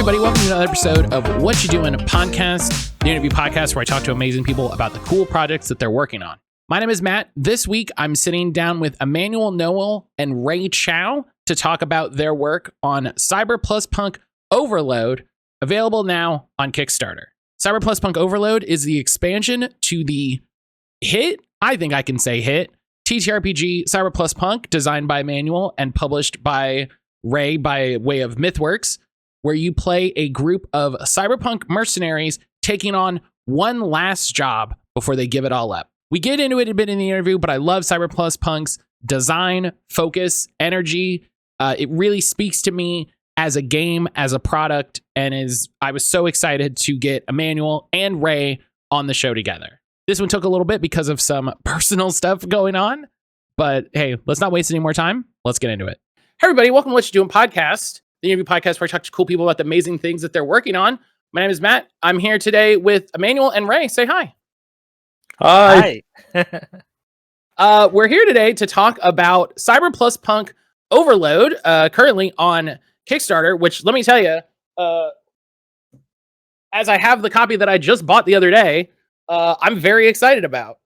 everybody, welcome to another episode of What You Doing podcast, the interview podcast where I talk to amazing people about the cool projects that they're working on. My name is Matt. This week, I'm sitting down with Emanoel Melo and Ray Chou to talk about their work on CBR+PNK Overload, available now on Kickstarter. CBR+PNK Overload is the expansion to the hit, I think I can say hit, TTRPG CBR+PNK, designed by Emanoel and published by Ray by way of Mythworks, where you play a group of cyberpunk mercenaries taking on one last job before they give it all up. We get into it a bit in the interview, but I love CBR+PNK's design, focus, energy. It really speaks to me as a game, as a product, and I was so excited to get Emanoel and Ray on the show together. This one took a little bit because of some personal stuff going on, but hey, let's not waste any more time. Let's get into it. Hey everybody, welcome to What You Doing podcast, the interview podcast where I talk to cool people about the amazing things that they're working on. My name is Matt. I'm here today with Emanoel and Ray. Say hi. Hi. We're here today to talk about CBR+PNK Overload, currently on Kickstarter, which let me tell you, as I have the copy that I just bought the other day, I'm very excited about.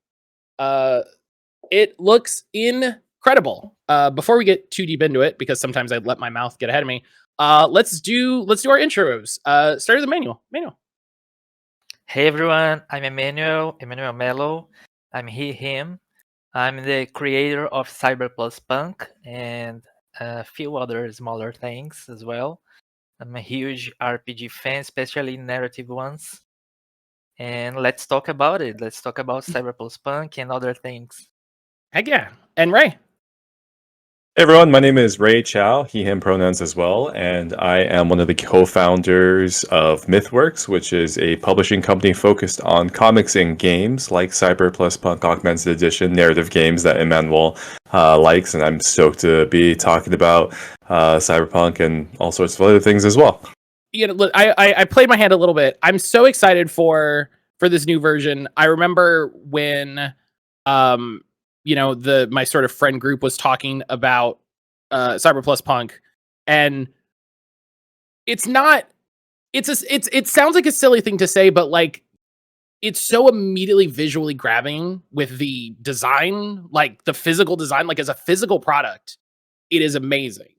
It looks incredible. Before we get too deep into it, because sometimes I let my mouth get ahead of me, let's do our intros. Start with Emanoel. Hey everyone, I'm Emanoel Melo. I'm him. I'm the creator of CBR+PNK and a few other smaller things as well. I'm a huge RPG fan, especially narrative ones. And let's talk about it. Let's talk about CBR+PNK and other things. Heck yeah. And Ray. Hey everyone, my name is Ray Chou, he, him pronouns as well, and I am one of the co-founders of Mythworks, which is a publishing company focused on comics and games like CBR+PNK Augmented Edition, narrative games that Emanoel likes, and I'm stoked to be talking about Cyberpunk and all sorts of other things as well. You know, look, I played my hand a little bit. I'm so excited for this new version. I remember when my sort of friend group was talking about CBR+PNK, and it sounds like a silly thing to say, but like it's so immediately visually grabbing with the design, like the physical design, like as a physical product, it is amazing.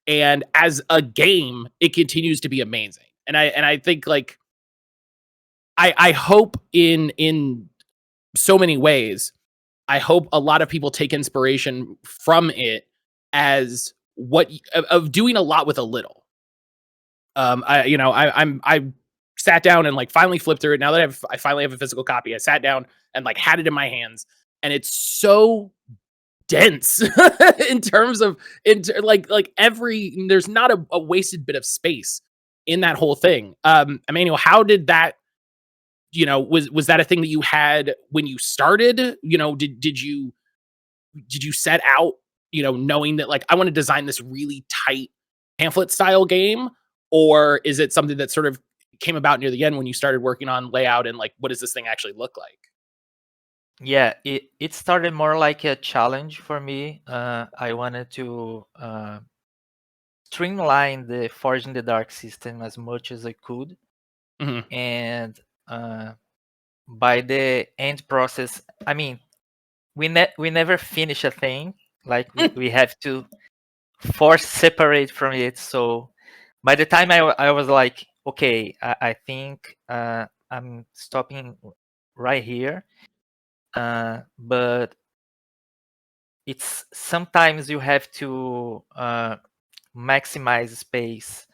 And as a game, it continues to be amazing. And I think like I hope in so many ways, I hope a lot of people take inspiration from it as of doing a lot with a little. I sat down and like finally flipped through it. Now that I finally have a physical copy, I sat down and like had it in my hands, and it's so dense in terms of there's not a wasted bit of space in that whole thing. Emanoel, how did that? Was that a thing that you had when you started? Did you set out, knowing that like I want to design this really tight pamphlet style game, or is it something that sort of came about near the end when you started working on layout and like what does this thing actually look like? Yeah, it started more like a challenge for me. I wanted to streamline the Forge in the Dark system as much as I could. Mm-hmm. And by the end process, I mean, we never finish a thing. Like we have to force separate from it. So by the time I was like, okay, I think I'm stopping right here. But it's sometimes you have to maximize space,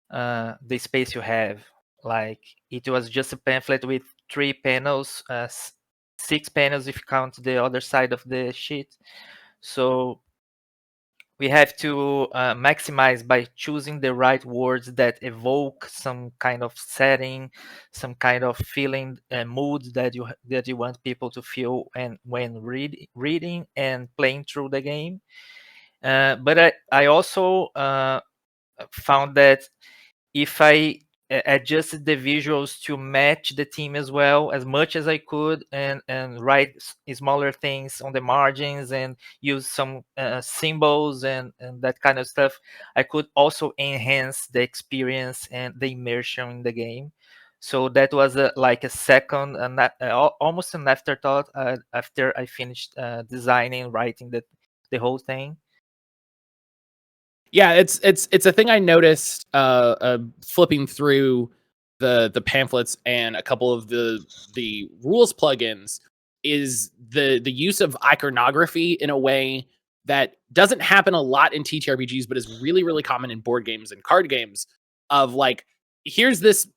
the space you have. Like it was just a pamphlet with 3 panels, 6 panels if you count the other side of the sheet. So we have to maximize by choosing the right words that evoke some kind of setting, some kind of feeling and mood that you want people to feel when reading and playing through the game. But I also found that if I adjusted the visuals to match the team as well as much as I could, and write smaller things on the margins and use some symbols and that kind of stuff. I could also enhance the experience and the immersion in the game. So that was like a second, almost an afterthought after I finished designing, writing the whole thing. Yeah, it's a thing I noticed flipping through the pamphlets and a couple of the rules plugins, is the use of iconography in a way that doesn't happen a lot in TTRPGs, but is really, really common in board games and card games. Of like, here's this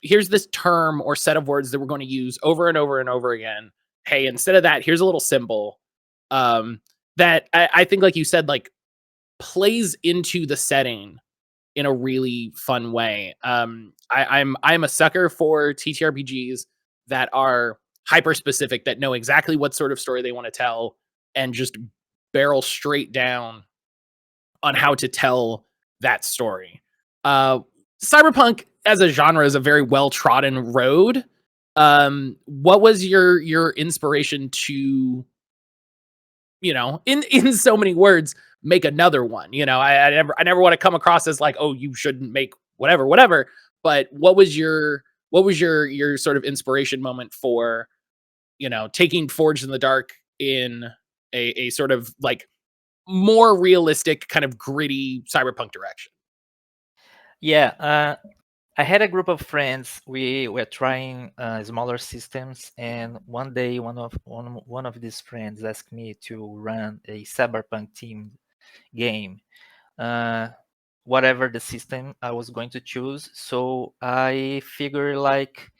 term or set of words that we're going to use over and over and over again. Hey, instead of that, here's a little symbol. That I think, like you said, like, plays into the setting in a really fun way. I'm a sucker for TTRPGs that are hyper specific, that know exactly what sort of story they want to tell, and just barrel straight down on how to tell that story. Cyberpunk as a genre is a very well trodden road. What was your inspiration to, in so many words, make another one? I never want to come across as like, oh, you shouldn't make whatever. But what was your sort of inspiration moment for, taking Forged in the Dark in a sort of like more realistic, kind of gritty cyberpunk direction? Yeah, I had a group of friends. We were trying smaller systems, and one day one of these friends asked me to run a cyberpunk themed game, uh, whatever the system I was going to choose. So I figured like,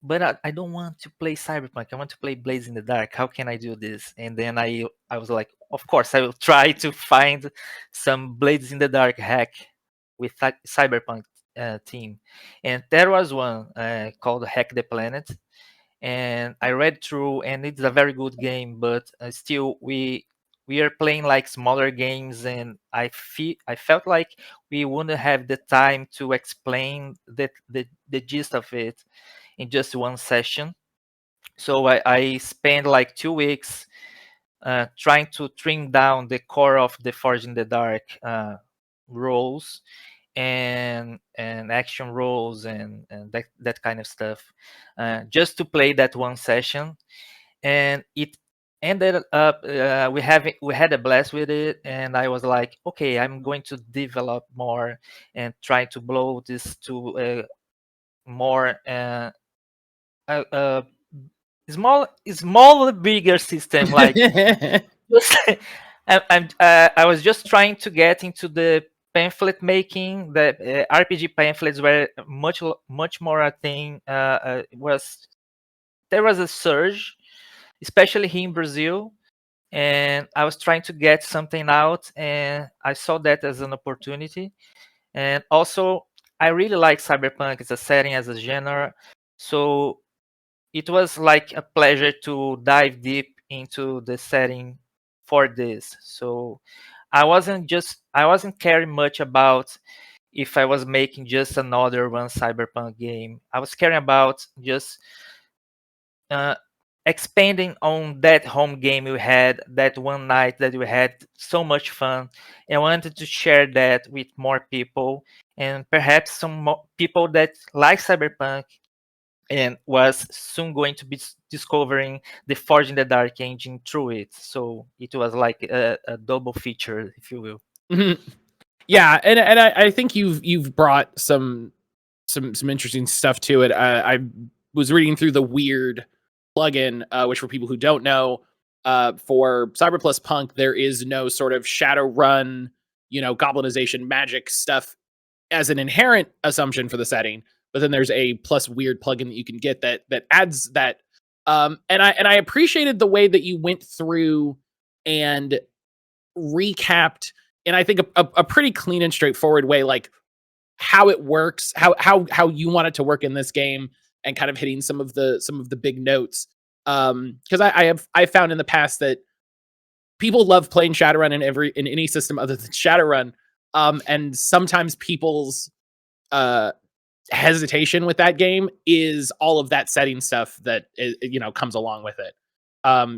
but I don't want to play cyberpunk. I want to play Blades in the Dark. How can I do this? And then I was like, of course I will try to find some Blades in the Dark hack with cyberpunk team. And there was one called Hack the Planet, and I read through, and it's a very good game, but still we are playing like smaller games, and I felt like we wouldn't have the time to explain the gist of it in just one session. So I spent like 2 weeks trying to trim down the core of the Forge in the Dark roles and action roles and that kind of stuff, just to play that one session. And it ended up we had a blast with it, and I was like, okay, I'm going to develop more and try to blow this to a more a small bigger system. Like, I was just trying to get into the pamphlet making. The RPG pamphlets were much more a thing. There was a surge, especially here in Brazil, and I was trying to get something out, and I saw that as an opportunity. And also, I really like cyberpunk as a setting, as a genre. So it was like a pleasure to dive deep into the setting for this. So I wasn't caring much about if I was making just another one cyberpunk game. I was caring about just uh, expanding on that home game we had, that one night that we had so much fun. And I wanted to share that with more people, and perhaps some more people that like cyberpunk and was soon going to be discovering the Forge in the Dark engine through it. So it was like a double feature, if you will. Mm-hmm. Yeah, and I think you've brought some interesting stuff to it. I was reading through the Weird plugin, which, for people who don't know, for Cyber Plus Punk, there is no sort of Shadowrun, goblinization magic stuff as an inherent assumption for the setting. But then there's a plus Weird plugin that you can get that adds that. And I appreciated the way that you went through and recapped, and I think a pretty clean and straightforward way, like how it works, how you want it to work in this game, and kind of hitting some of the big notes. Because I found in the past that people love playing Shadowrun in any system other than Shadowrun. And sometimes people's hesitation with that game is all of that setting stuff that comes along with it.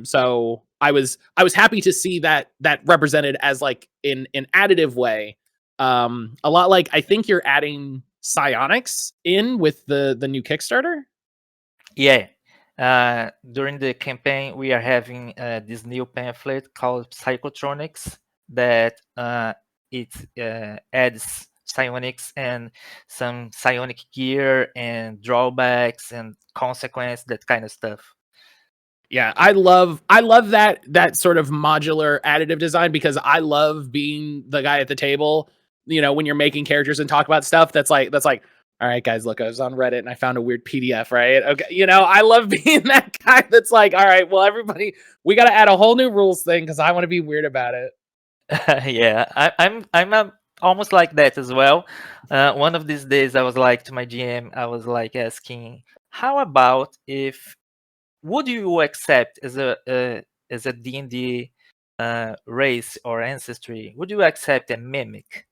So I was happy to see that represented as like in an additive way. A lot like I think you're adding psionics in with the new Kickstarter. Yeah. During the campaign, we are having this new pamphlet called Psychotronics that it adds psionics and some psionic gear and drawbacks and consequence, that kind of stuff. Yeah, I love that sort of modular additive design, because I love being the guy at the table, when you're making characters and talk about stuff that's like, all right, guys, look, I was on Reddit and I found a weird PDF, right? Okay, I love being that guy that's like, all right, well, everybody, we got to add a whole new rules thing because I want to be weird about it. Yeah, I'm almost like that as well. One of these days, I was like to my GM, I was like asking, how about if would you accept as a D&D race or ancestry? Would you accept a mimic?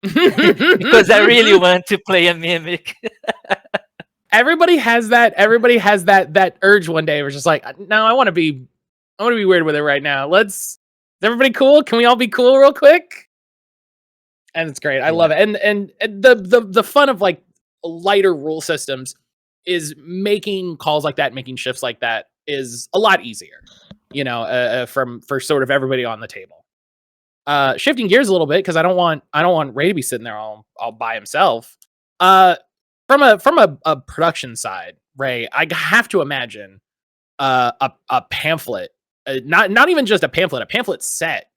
Because I really want to play a mimic. Everybody has that urge one day where it's just like, no, I want to be weird with it right now. Is everybody cool? Can we all be cool real quick? And it's great. I love it. And the fun of like lighter rule systems is making calls like that, making shifts like that is a lot easier, for sort of everybody on the table. Shifting gears a little bit, because I don't want Ray to be sitting there all by himself. From a production side, Ray, I have to imagine a pamphlet, not even just a pamphlet set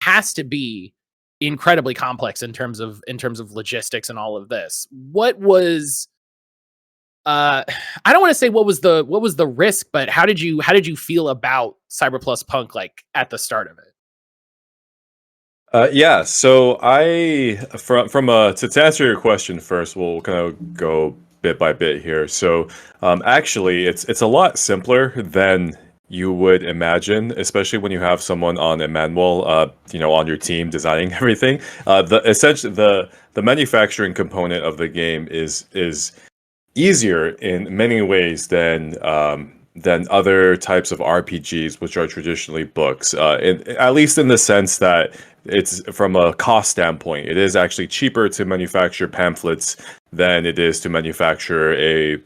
has to be incredibly complex in terms of logistics and all of this. What was I don't want to say what was the risk, but how did you feel about CBR+PNK like at the start of it? Yeah, so to answer your question first, we'll kind of go bit by bit here. So actually, it's a lot simpler than you would imagine, especially when you have someone on Emanoel, on your team designing everything. The manufacturing component of the game is easier in many ways than other types of RPGs, which are traditionally books. At least in the sense that it's from a cost standpoint, it is actually cheaper to manufacture pamphlets than it is to manufacture a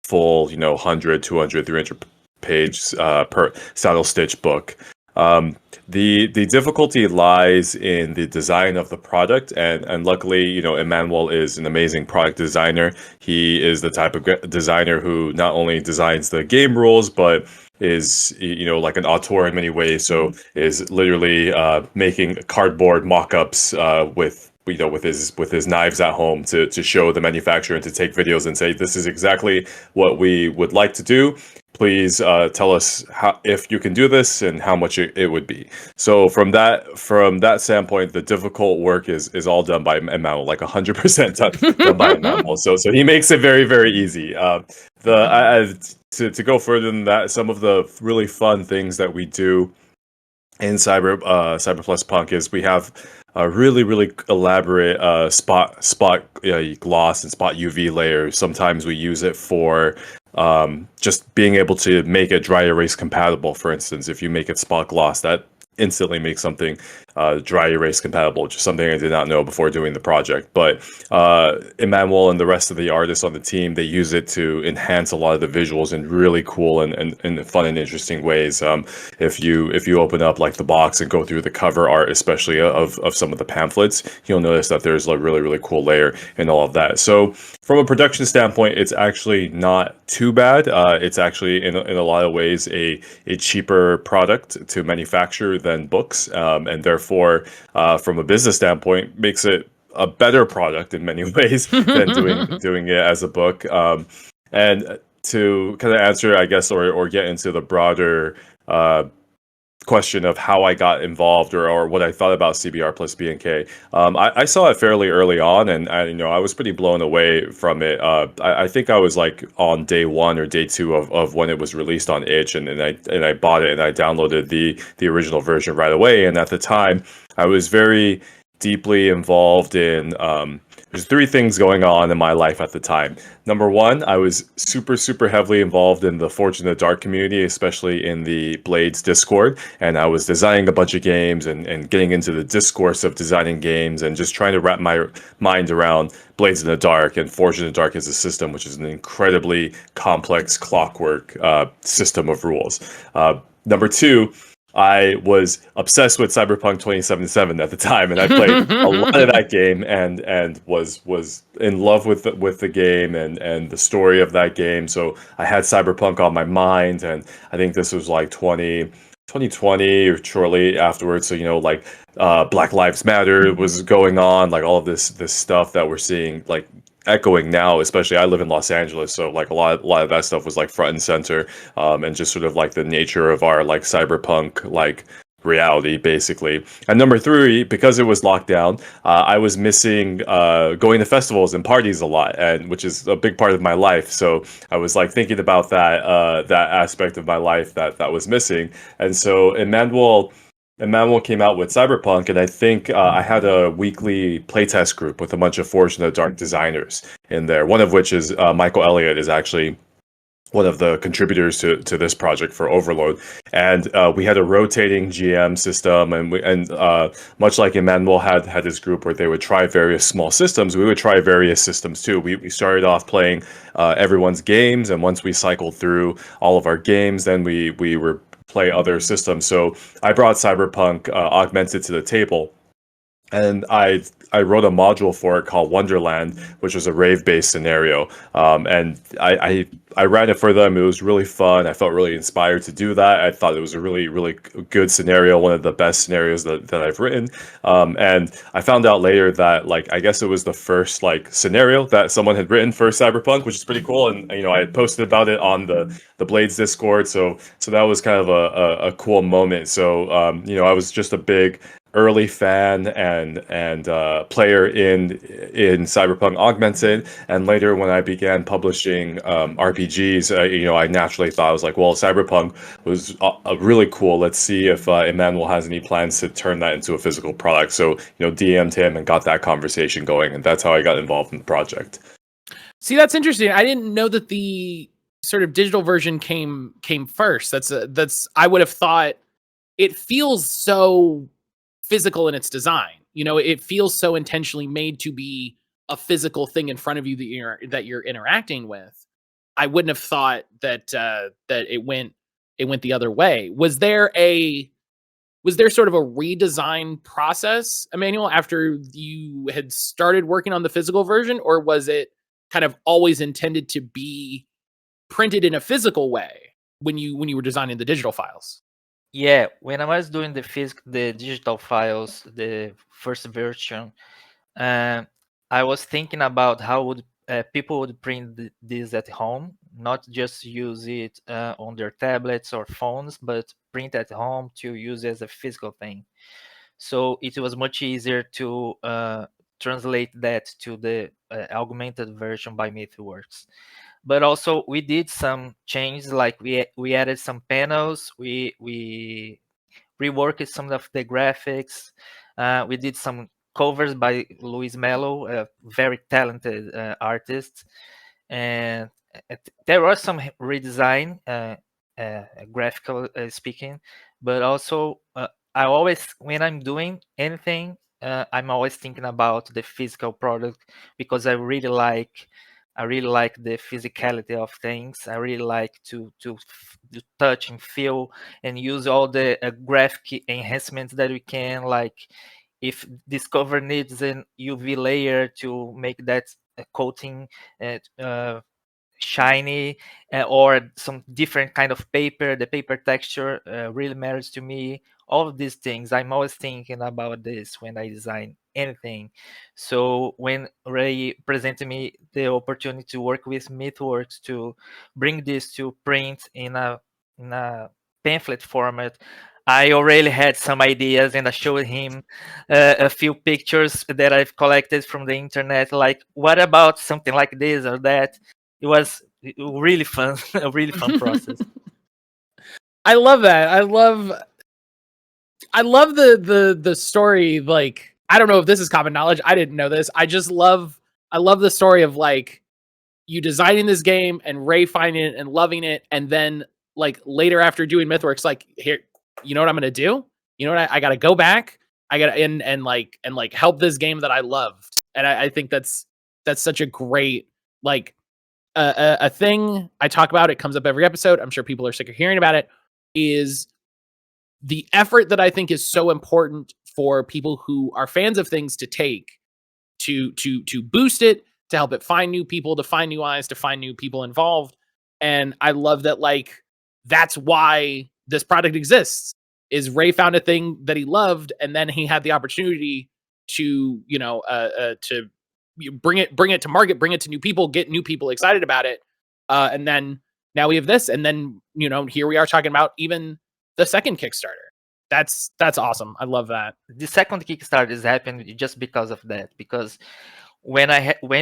full, 100, 200, 300 page per saddle stitch book. The difficulty lies in the design of the product, and luckily, Emanoel is an amazing product designer. He is the type of designer who not only designs the game rules, but is like an auteur in many ways. So is literally making cardboard mock-ups with his knives at home to show the manufacturer and to take videos and say, this is exactly what we would like to do. Please tell us if you can do this and how much it would be. So from that standpoint, the difficult work is all done by Emanoel, like 100% done by Emanoel. So he makes it very, very easy. To go further than that, some of the really fun things that we do in CBR+PNK is we have a really, really elaborate spot gloss and spot UV layers. Sometimes we use it for just being able to make it dry erase compatible. For instance, if you make it spot gloss, that instantly makes something dry erase compatible, which is something I did not know before doing the project. But Emanoel and the rest of the artists on the team, they use it to enhance a lot of the visuals in really cool and fun and interesting ways. If you open up like the box and go through the cover art, especially of some of the pamphlets, you'll notice that there's a really, really cool layer and all of that. So from a production standpoint, it's actually not too bad. It's actually in a lot of ways a cheaper product to manufacture than books, and therefore, from a business standpoint, makes it a better product in many ways than doing it as a book. And to kind of answer, I guess, or get into the broader question of how I got involved or what I thought about CBR+PNK. I saw it fairly early on, and I was pretty blown away from it. I think I was like on day 1 or day 2 of when it was released on itch, and I bought it and I downloaded the original version right away. And at the time, I was very deeply involved in there's three things going on in my life at the time. Number one, I was super heavily involved in the Forge in the Dark community, especially in the Blades Discord. And I was designing a bunch of games and getting into the discourse of designing games and just trying to wrap my mind around Blades in the Dark. And Forge in the Dark is a system which is an incredibly complex clockwork system of rules. Number two, I was obsessed with Cyberpunk 2077 at the time, and I played a lot of that game, and was in love with the game and the story of that game. So I had Cyberpunk on my mind, and I think this was like 2020 or shortly afterwards. So like Black Lives Matter was going on, like all of this stuff that we're seeing like echoing now. Especially I live in Los Angeles, so like a lot of that stuff was like front and center, and just sort of like the nature of our like cyberpunk like reality basically. And number three, because it was locked down, I was missing going to festivals and parties a lot, and which is a big part of my life. So I was like thinking about that aspect of my life that was missing. And so Emmanuel came out with Cyberpunk, and I think I had a weekly playtest group with a bunch of Forge in the Dark designers in there. One of which is Michael Elliott, is actually one of the contributors to this project for Overload. And we had a rotating GM system, and much like Emmanuel had his group where they would try various small systems, we would try various systems too. We started off playing everyone's games, and once we cycled through all of our games, then we were play other systems. So I brought Cyberpunk Augmented to the table, and I wrote a module for it called Wonderland, which was a rave-based scenario. And I ran it for them. It was really fun. I felt really inspired to do that. I thought it was a really good scenario, one of the best scenarios that I've written. And I found out later that like I guess it was the first like scenario that someone had written for Cyberpunk, which is pretty cool. And I had posted about it on the Blades Discord, so that was kind of a cool moment. So I was just a big early fan and player in Cyberpunk Augmented, and later when I began publishing RPGs, I naturally thought, I was like, well, Cyberpunk was really cool. Let's see if Emmanuel has any plans to turn that into a physical product. So DM'd him and got that conversation going, and that's how I got involved in the project. See, that's interesting. I didn't know that the sort of digital version came first. That's I would have thought. It feels so physical in its design. It feels so intentionally made to be a physical thing in front of you that you're interacting with. I wouldn't have thought that it went the other way. Was there sort of a redesign process, Emmanuel, after you had started working on the physical version, or was it kind of always intended to be printed in a physical way when you were designing the digital files? Yeah, when I was doing the digital files, the first version, I was thinking about how would people would print this at home, not just use it on their tablets or phones, but print at home to use as a physical thing. So it was much easier to translate that to the augmented version by Mythworks. But also we did some changes, like we added some panels, we reworked some of the graphics, we did some covers by Emanoel Melo, a very talented artist, and there was some redesign, graphical speaking, but also I always, when I'm doing anything, I'm always thinking about the physical product, because I really like the physicality of things. I really like to touch and feel and use all the graphic enhancements that we can. Like if this cover needs an UV layer to make that coating shiny, or some different kind of paper, the paper texture really matters to me. All of these things, I'm always thinking about this when I design anything. So when Ray presented me the opportunity to work with Mythworks to bring this to print in a pamphlet format, I already had some ideas, and I showed him a few pictures that I've collected from the internet, like, what about something like this or that? It was really fun, a really fun process. I love that. I love the story. Like, I don't know if this is common knowledge. I didn't know this. I just love I love the story of like you designing this game and Ray finding it and loving it, and then like later after doing Mythworks, like here, you know what I'm gonna do? You know what I gotta go back. I gotta and like help this game that I loved. And I think that's such a great like a thing I talk about. It comes up every episode. I'm sure people are sick of hearing about it. Is the effort that I think is so important for people who are fans of things to take to boost it, to help it find new people, to find new eyes, to find new people involved. And I love that like that's why this product exists. Is Ray found a thing that he loved, and then he had the opportunity to to bring it to market, bring it to new people, get new people excited about it, and then now we have this, and then here we are talking about even the second Kickstarter. That's awesome. I love that. The second Kickstarter is happened just because of that. Because when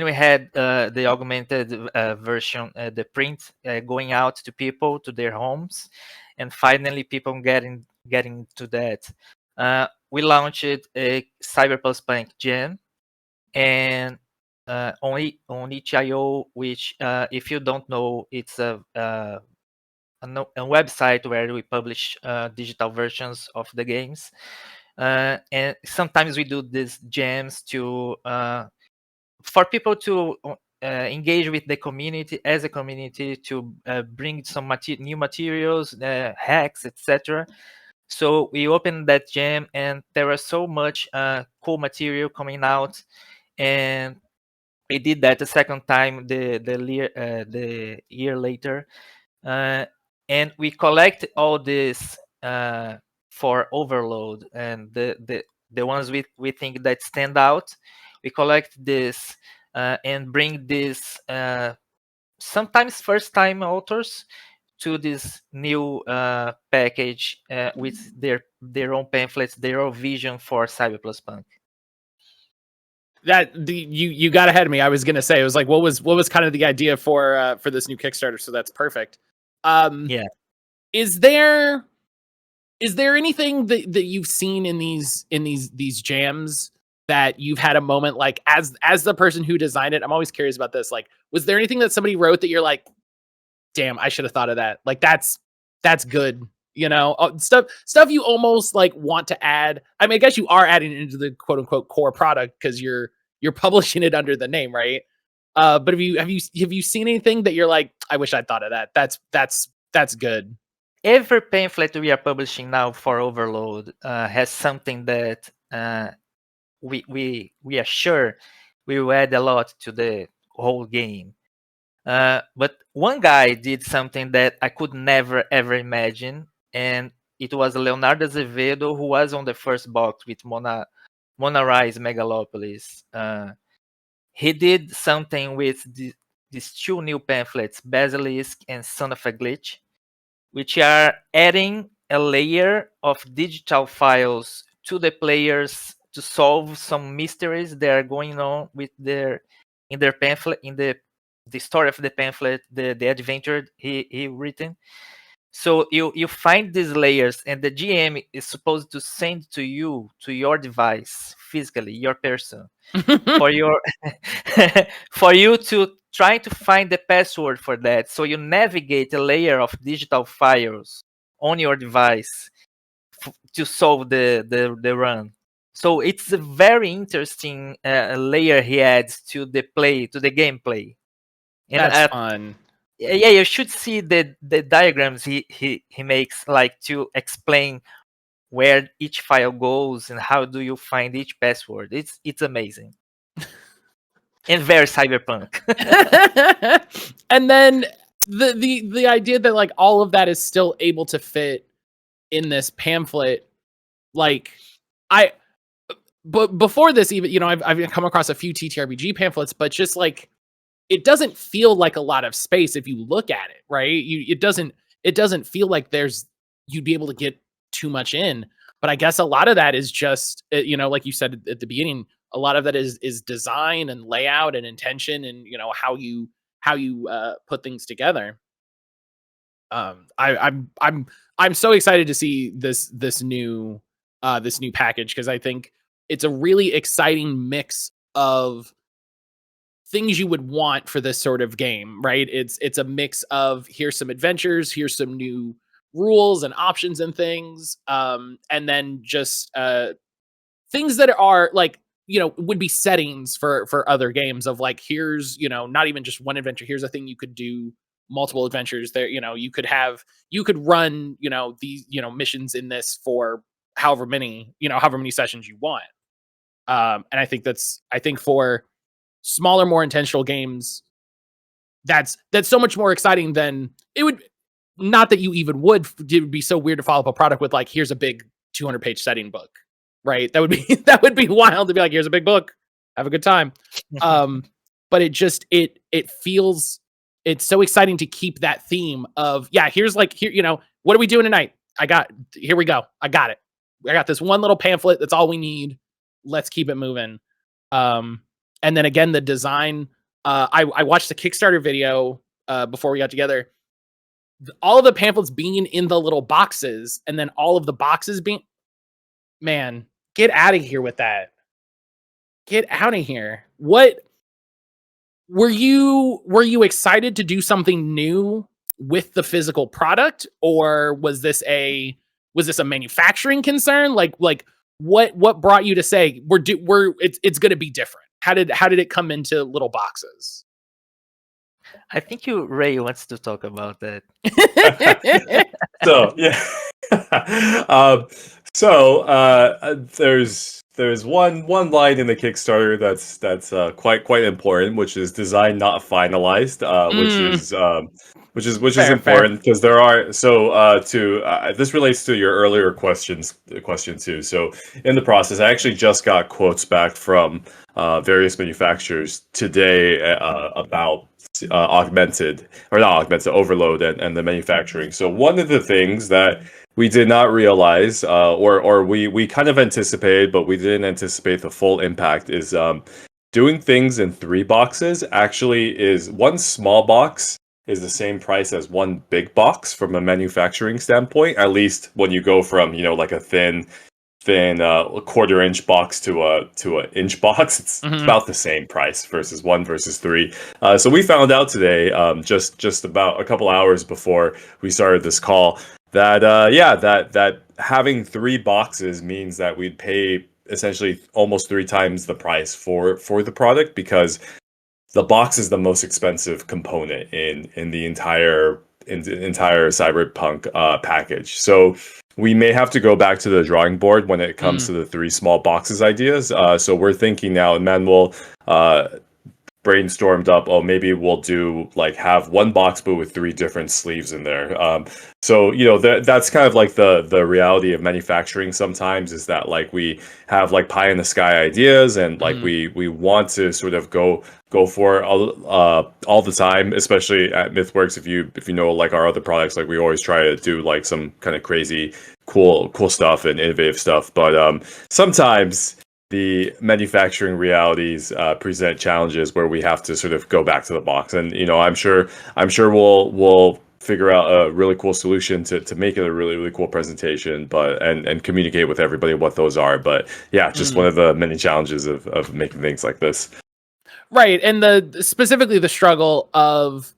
we had the augmented version, the print going out to people to their homes, and finally people getting to that, we launched a CBR+PNK Jam, and on itch.io, which if you don't know, it's a website where we publish digital versions of the games, and sometimes we do these jams to for people to engage with the community as a community, to bring some new materials, hacks, etc. So we opened that jam, and there was so much cool material coming out, and we did that a second time the year later, and we collect all this for Overload, and the ones we think that stand out. We collect this and bring this sometimes first time authors to this new package with their own pamphlets, their own vision for CBR+PNK. That you got ahead of me. I was gonna say, it was like, what was kind of the idea for this new Kickstarter? So that's perfect. Yeah. Is there anything that you've seen in these jams that you've had a moment like as the person who designed it? I'm always curious about this. Like, was there anything that somebody wrote that you're like, damn, I should have thought of that? Like that's good. Stuff you almost like want to add. I mean, I guess you are adding it into the quote unquote core product because you're publishing it under the name, right? But have you seen anything that you're like, I wish I'd thought of that? That's good. Every pamphlet we are publishing now for Overload has something that we are sure we will add a lot to the whole game. But one guy did something that I could never ever imagine, and it was Leonardo Azevedo, who was on the first box with Mona Rise Megalopolis. He did something with these two new pamphlets, Basilisk and Son of a Glitch, which are adding a layer of digital files to the players to solve some mysteries that are going on with in their pamphlet, in the story of the pamphlet, the adventure he written. So you find these layers, and the GM is supposed to send to you, to your device, physically, your person, for your for you to try to find the password for that. So you navigate a layer of digital files on your device to solve the run. So it's a very interesting layer he adds to the gameplay. And That's fun. Yeah, you should see the diagrams he makes, like to explain where each file goes and how do you find each password. It's amazing. And very cyberpunk. And then the idea that like all of that is still able to fit in this pamphlet, like but before this, even I've come across a few TTRPG pamphlets, but just like it doesn't feel like a lot of space if you look at it, right? It doesn't feel like you'd be able to get too much in. But I guess a lot of that is just like you said at the beginning, a lot of that is design and layout and intention and how you put things together. I'm so excited to see this new package, because I think it's a really exciting mix of things you would want for this sort of game, right? It's a mix of here's some adventures, here's some new rules and options and things, and then just things that are like, would be settings for other games of like, here's, not even just one adventure, here's a thing you could do multiple adventures there. You could run, these, missions in this for however many sessions you want. And I think for smaller, more intentional games, that's so much more exciting than it would. Not that you even would. It would be so weird to follow up a product with like, here's a big 200-page setting book, right? That would be wild to be like, here's a big book, have a good time. But it feels, it's so exciting to keep that theme of, here's like, here, what are we doing tonight? Here we go. I got it. I got this one little pamphlet. That's all we need. Let's keep it moving. And then again, the design, I watched the Kickstarter video before we got together. All of the pamphlets being in the little boxes, and then all of the boxes being, man, get out of here with that. Get out of here. What were you excited to do something new with the physical product, or was this a manufacturing concern? Like what brought you to say it's going to be different? How did it come into little boxes? I think Ray wants to talk about that. So yeah. There's one line in the Kickstarter that's quite important, which is design not finalized, which is important because there are this relates to your earlier question too. So in the process, I actually just got quotes back from various manufacturers today about overload and the manufacturing. So one of the things that we did not realize, or we kind of anticipated, but we didn't anticipate the full impact, is doing things in 3 boxes actually is one small box is the same price as one big box from a manufacturing standpoint, at least when you go from, like a thin 1/4-inch box to a inch box. It's about the same price versus 1 versus 3. So we found out today, just about a couple hours before we started this call, that that having 3 boxes means that we'd pay essentially almost 3 times the price for the product, because the box is the most expensive component in the entire Cyberpunk package. So we may have to go back to the drawing board when it comes to the 3 small boxes ideas. So we're thinking now, Emmanuel brainstormed up, maybe we'll do have 1 box but with 3 different sleeves in there. So that's kind of like the reality of manufacturing sometimes, is that we have pie in the sky ideas, and we want to sort of go for all the time, especially at Mythworks. If you know our other products, we always try to do some kind of crazy cool stuff and innovative stuff, but sometimes the manufacturing realities present challenges where we have to sort of go back to the box. And I'm sure we'll figure out a really cool solution to make it a really, really cool presentation, but and communicate with everybody what those are. But yeah, just one of the many challenges of making things like this. Right. And specifically the struggle of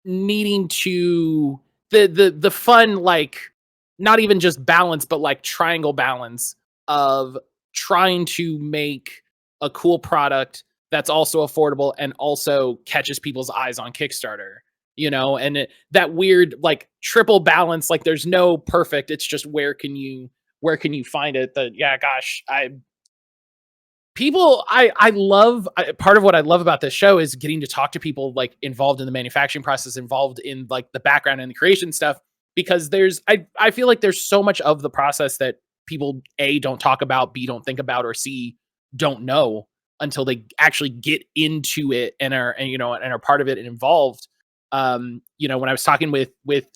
needing to the fun, not even just balance, but triangle balance of trying to make a cool product that's also affordable and also catches people's eyes on Kickstarter, and that weird triple balance. There's no perfect, it's just where can you find it? I love part of what I love about this show is getting to talk to people involved in the manufacturing process, involved in the background and the creation stuff, because I feel like there's so much of the process that people A, don't talk about, B, don't think about, or C, don't know until they actually get into it and are part of it and involved. When I was talking with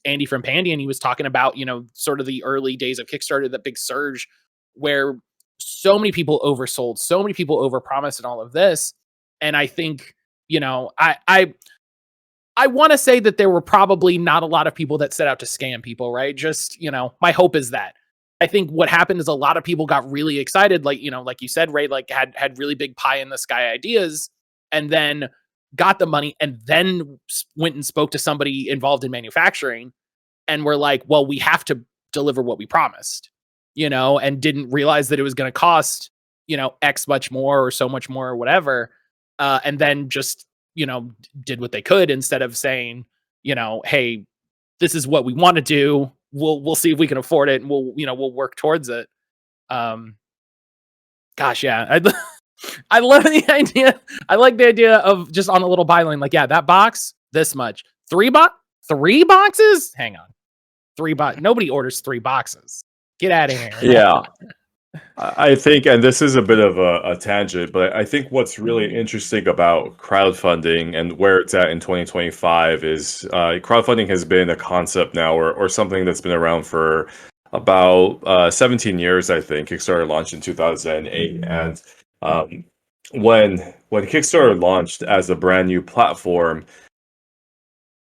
Andy from Pandy, and he was talking about sort of the early days of Kickstarter, the big surge where so many people oversold, so many people overpromised, and all of this. And I think I want to say that there were probably not a lot of people that set out to scam people, right? Just my hope is that. I think what happened is a lot of people got really excited, like you said, Ray, had really big pie in the sky ideas, and then got the money and then went and spoke to somebody involved in manufacturing and were like, well, we have to deliver what we promised, and didn't realize that it was going to cost, X much more or so much more or whatever. And then just, did what they could instead of saying, hey, this is what we want to do. We'll see if we can afford it and we'll work towards it. Gosh, yeah. I love the idea. I like the idea of just on a little byline, like, yeah, that box, this much. 3 boxes? Hang on. 3 boxes. Nobody orders 3 boxes. Get out of here. Yeah. I think, and this is a bit of a tangent, but I think what's really interesting about crowdfunding and where it's at in 2025 is crowdfunding has been a concept now or something that's been around for about 17 years, I think. Kickstarter launched in 2008. And when Kickstarter launched as a brand new platform,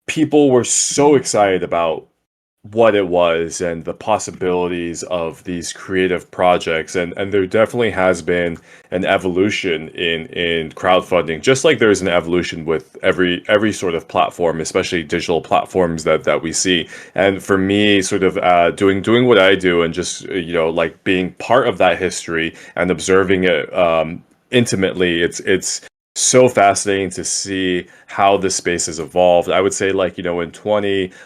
people were so excited about what it was and the possibilities of these creative projects, and there definitely has been an evolution in crowdfunding, just like there's an evolution with every sort of platform, especially digital platforms that we see. And for me, sort of doing what I do and just like being part of that history and observing it intimately, it's so fascinating to see how this space has evolved. I would say, like, in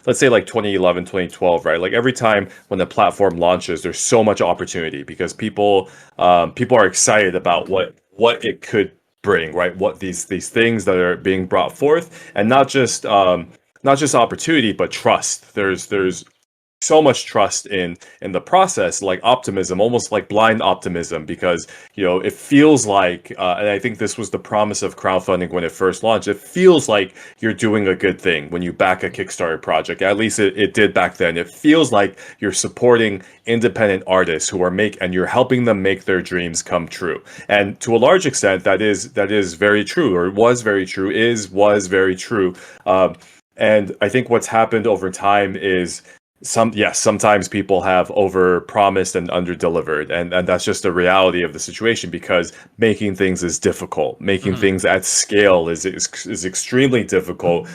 let's say like 2011, 2012, right? Like every time when the platform launches, there's so much opportunity because people are excited about what it could bring, right? What these things that are being brought forth, and not just opportunity, but trust. There's so much trust in the process, like optimism, almost like blind optimism, because it feels like and I think this was the promise of crowdfunding when it first launched. It feels like you're doing a good thing when you back a Kickstarter project. At least it did back then. It feels like you're supporting independent artists who and you're helping them make their dreams come true. And to a large extent, that is very true, or was very true, was very true. And I think what's happened over time is sometimes people have over-promised and under-delivered, and that's just a reality of the situation, because making things is difficult. Making things at scale is extremely difficult.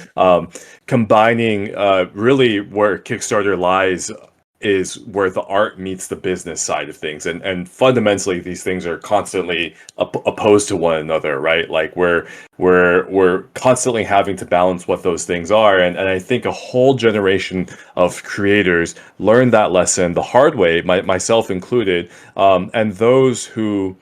Combining really where Kickstarter lies is where the art meets the business side of things, and fundamentally these things are constantly opposed to one another, right? Like we're constantly having to balance what those things are, and I think a whole generation of creators learned that lesson the hard way, myself included, and those who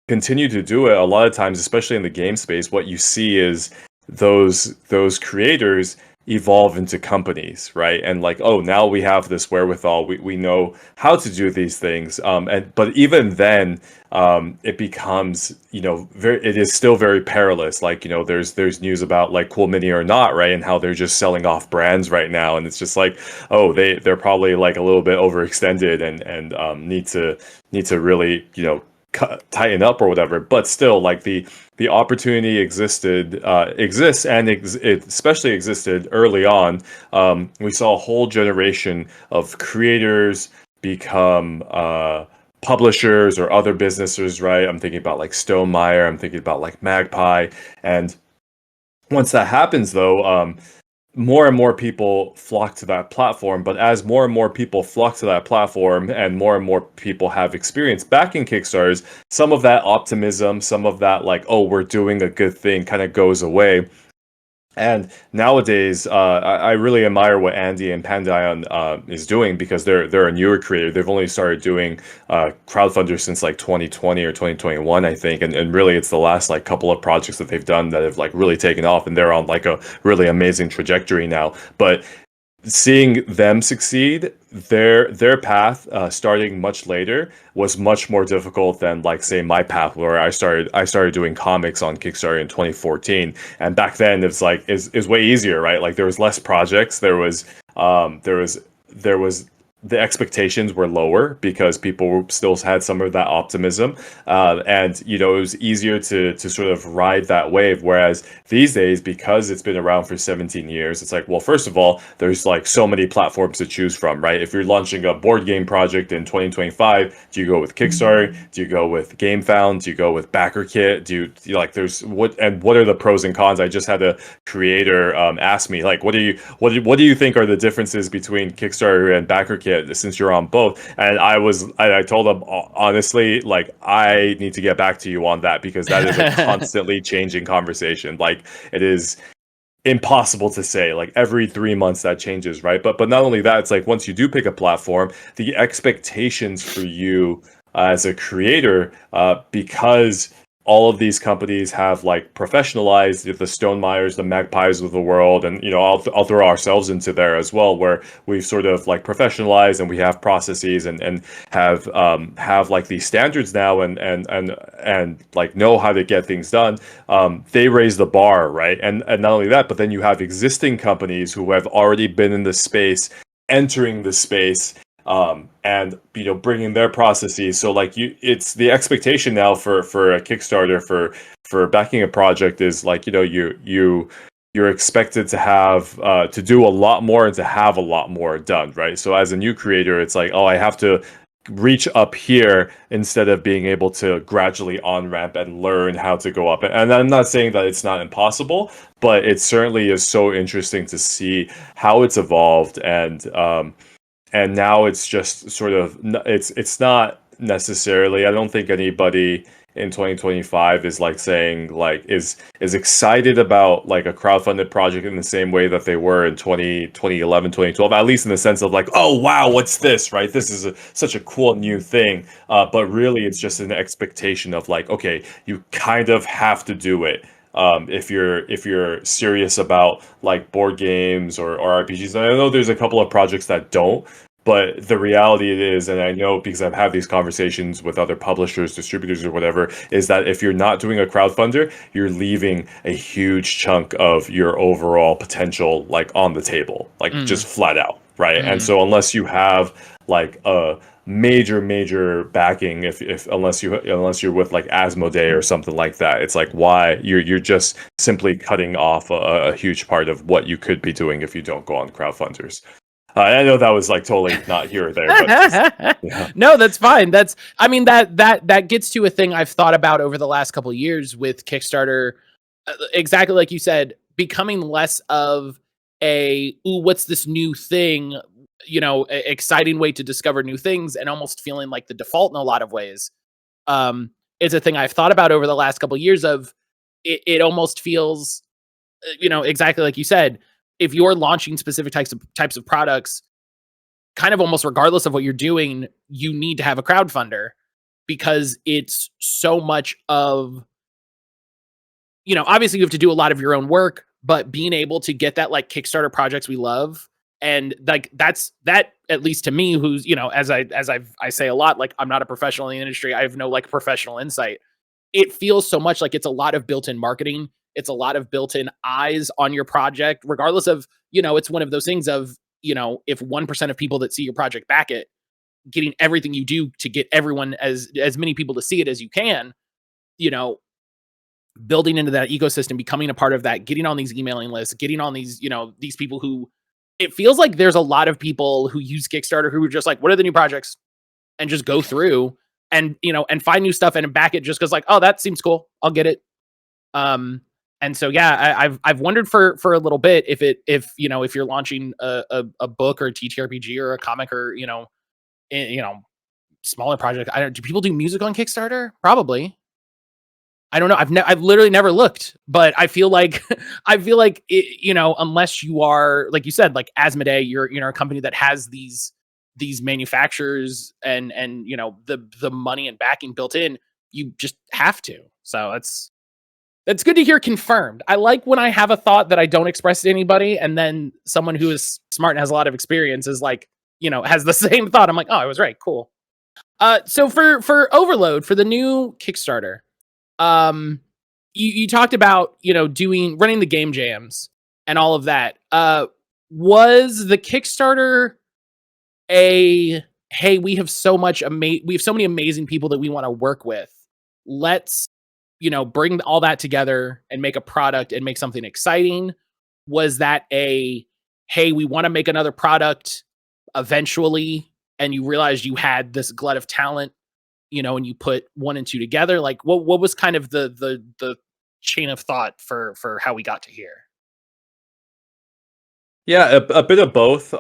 continue to do it, a lot of times, especially in the game space, what you see is those creators evolve into companies, right? And like, oh, now we have this wherewithal, we know how to do these things, but even then it becomes it is still very perilous. Like there's news about like Cool Mini or Not, right, and how they're just selling off brands right now, and it's just like, oh, they're probably like a little bit overextended and need to really tighten up or whatever. But still, like the opportunity exists, and it especially existed early on. We saw a whole generation of creators become publishers or other businesses, right? I'm thinking about like Stonemaier, I'm thinking about like Magpie. And once that happens, though, more and more people flock to that platform. But as more and more people flock to that platform and more people have experience backing Kickstarters, some of that optimism, some of that like, oh, we're doing a good thing, kind of goes away. And nowadays, I really admire what Andy and Pandion is doing, because they're a newer creator. They've only started doing crowdfunders since like 2020 or 2021, I think. And really, it's the last like couple of projects that they've done that have like really taken off, and they're on like a really amazing trajectory now. But seeing them succeed, their path starting much later was much more difficult than like say my path, where I started doing comics on Kickstarter in 2014, and back then it's like is way easier, right? Like there was less projects, there was the expectations were lower because people still had some of that optimism, and it was easier to sort of ride that wave. Whereas these days, because it's been around for 17 years, it's like, well, first of all, there's like so many platforms to choose from, right? If you're launching a board game project in 2025, do you go with Kickstarter? Do you go with GameFound? Do you go with BackerKit? Do you like, there's what are the pros and cons? I just had a creator ask me, like, what do you think are the differences between Kickstarter and BackerKit, since you're on both? And I told them, honestly, like, I need to get back to you on that, because that is a constantly changing conversation. Like, it is impossible to say, like, every 3 months that changes, right? But not only that, it's like, once you do pick a platform, the expectations for you as a creator, because all of these companies have like professionalized the Stonemeyers, the Magpies of the world, and I'll throw ourselves into there as well, where we've sort of like professionalized and we have processes and have like these standards now, and like know how to get things done. They raise the bar, right? And not only that, but then you have existing companies who have already been in the space, entering the space, and bringing their processes. So like, it's the expectation now for a Kickstarter, for backing a project, is like, you're expected to have to do a lot more and to have a lot more done, right? So as a new creator, it's like, oh, I have to reach up here instead of being able to gradually on ramp and learn how to go up. And I'm not saying that it's not impossible, but it certainly is so interesting to see how it's evolved. And now it's just sort of, it's not necessarily, I don't think anybody in 2025 is like saying, like, is excited about like a crowdfunded project in the same way that they were in 2011, 2012, at least in the sense of like, oh wow, what's this, right? This is such a cool new thing. But really, it's just an expectation of like, okay, you kind of have to do it. If you're serious about like board games or RPGs. And I know there's a couple of projects that don't, but the reality is, and I know because I've had these conversations with other publishers, distributors, or whatever, is that if you're not doing a crowdfunder, you're leaving a huge chunk of your overall potential like on the table, like just flat out, right? And so unless you have like a major backing, unless you're with like Asmodee or something like that, it's like, why you're just simply cutting off a huge part of what you could be doing if you don't go on crowdfunders. I know that was like totally not here or there, but yeah. No, that's fine. That gets to a thing I've thought about over the last couple of years with Kickstarter. Exactly like you said, becoming less of a, ooh, what's this new thing? Exciting way to discover new things, and almost feeling like the default in a lot of ways. Is a thing I've thought about over the last couple of years. Of it almost feels, exactly like you said, if you're launching specific types of products, kind of almost regardless of what you're doing, you need to have a crowdfunder, because it's so much of, obviously you have to do a lot of your own work, but being able to get that like Kickstarter projects we love. And like, that at least to me, who's, as I say a lot, like, I'm not a professional in the industry. I have no like professional insight. It feels so much like it's a lot of built-in marketing. It's a lot of built-in eyes on your project, regardless of, it's one of those things of, if 1% of people that see your project back it, getting everything you do to get everyone, as many people to see it as you can, building into that ecosystem, becoming a part of that, getting on these emailing lists, getting on these, these people who, it feels like there's a lot of people who use Kickstarter who are just like, what are the new projects? And just go through and, and find new stuff and back it just because like, oh, that seems cool, I'll get it. And so, yeah, I've wondered for a little bit if you're launching a book or a TTRPG or a comic or, smaller project. Do people do music on Kickstarter? Probably. I don't know. I've literally never looked, but I feel like it, unless you are, like you said, like Asmodee, you're a company that has these manufacturers and the money and backing built in, you just have to. So that's good to hear confirmed. I like when I have a thought that I don't express to anybody, and then someone who is smart and has a lot of experience is like, has the same thought. I'm like, oh, I was right. Cool. So for Overload, for the new Kickstarter, you talked about, running the game jams and all of that. Was the Kickstarter, hey, we have so many amazing people that we want to work with. Let's, bring all that together and make a product and make something exciting? Was that hey, we want to make another product eventually, and you realized you had this glut of talent, and you put one and two together? Like, what was kind of the chain of thought for how we got to here? Yeah, a bit of both.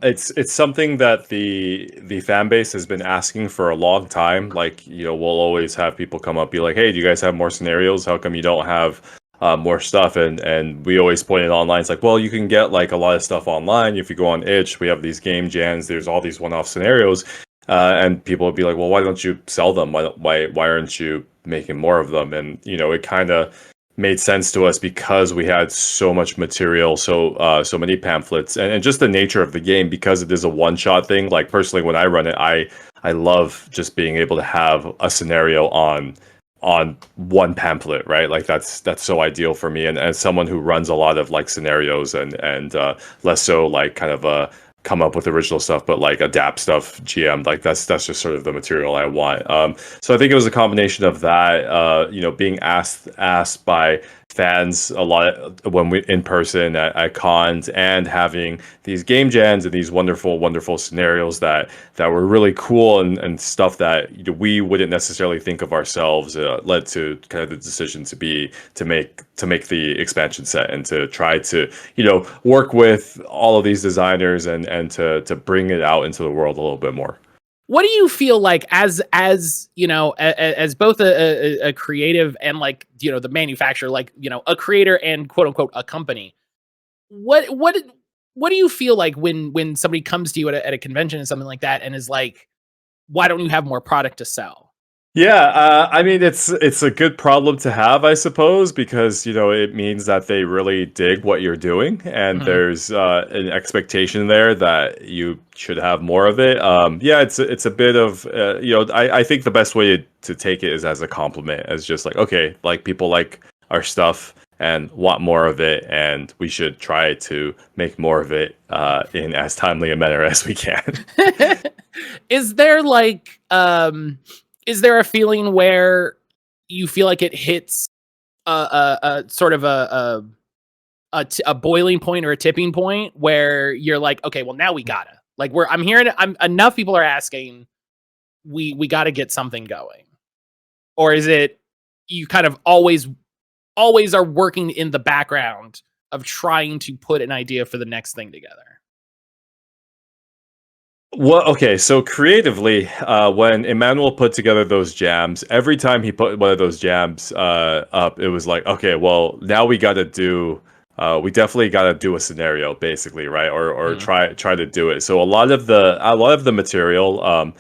It's something that the fan base has been asking for a long time. Like, we'll always have people come up, be like, "Hey, do you guys have more scenarios? How come you don't have more stuff?" And we always point it online. It's like, well, you can get like a lot of stuff online if you go on itch. We have these game jams. There's all these one-off scenarios, and people would be like, "Well, why don't you sell them? Why aren't you making more of them?" And it kind of made sense to us because we had so much material, so many pamphlets, and just the nature of the game, because it is a one-shot thing. Like, personally, when I run it, I love just being able to have a scenario on one pamphlet, right? Like, that's so ideal for me, and as someone who runs a lot of like scenarios and less so like kind of come up with original stuff, but like adapt stuff, GM, like that's just sort of the material I want. So I think it was a combination of that, being asked by fans a lot when we in person at cons, and having these game jams and these wonderful scenarios that were really cool, and stuff that we wouldn't necessarily think of ourselves, led to kind of the decision to make the expansion set, and to try to work with all of these designers, and to bring it out into the world a little bit more. What do you feel like as as both a creative and like the manufacturer, like a creator and quote unquote a company? What do you feel like when somebody comes to you at a convention and something like that and is like, why don't you have more product to sell? Yeah, I mean, it's a good problem to have, I suppose, because it means that they really dig what you're doing, and there's an expectation there that you should have more of it. Yeah, it's a bit of I think the best way to take it is as a compliment, as just like, okay, like, people like our stuff and want more of it, and we should try to make more of it in as timely a manner as we can. Is there like is there a feeling where you feel like it hits a sort of a boiling point or a tipping point where you're like, okay, well, now we gotta, like, enough people are asking, we gotta get something going? Or is it you kind of always are working in the background of trying to put an idea for the next thing together? Well, okay, so creatively, when Emmanuel put together those jams, every time he put one of those jams up, it was like, okay, well, now we definitely got to do a scenario, basically, right? Or try to do it. So a lot of the material,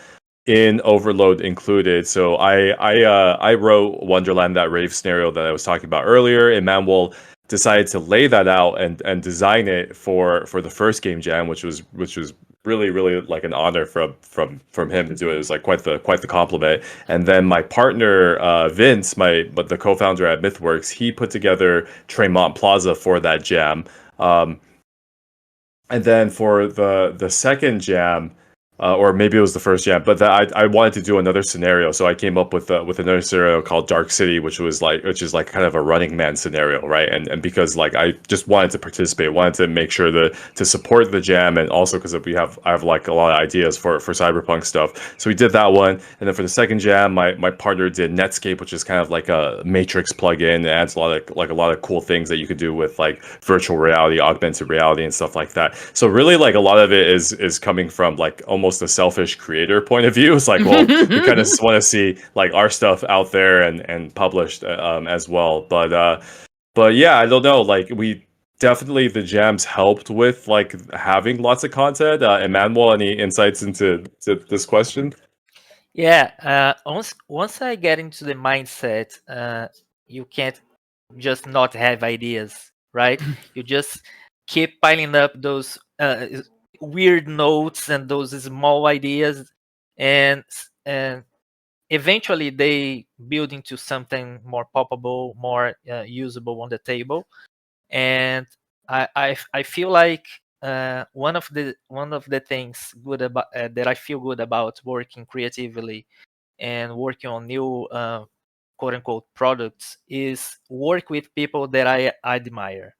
in Overload included. So I wrote Wonderland, that rave scenario that I was talking about earlier. Emmanuel decided to lay that out and design it for the first game jam, which was really like an honor from him to do it. It was like quite the compliment. And then my partner Vince, the co-founder at Mythworks, he put together Tremont Plaza for that jam. And then for the second jam, or maybe it was the first jam, but I wanted to do another scenario, so I came up with another scenario called Dark City, which is like kind of a Running Man scenario, right? And because like I just wanted to participate, wanted to make sure to support the jam, and also because I have like a lot of ideas for cyberpunk stuff, so we did that one. And then for the second jam, my partner did Netscape, which is kind of like a Matrix plugin. It adds a lot of cool things that you could do with like virtual reality, augmented reality, and stuff like that. So really, like, a lot of it is coming from like almost a selfish creator point of view. It's like, well, we kind of want to see like our stuff out there and published as well. But yeah, I don't know. Like, we definitely, the jams helped with like having lots of content. Emmanuel, any insights into this question? Yeah, once I get into the mindset, you can't just not have ideas, right? You just keep piling up those weird notes and those small ideas, and eventually they build into something more poppable, more usable on the table. And I feel like one of the things good about that I feel good about working creatively and working on new quote unquote products is work with people that I admire.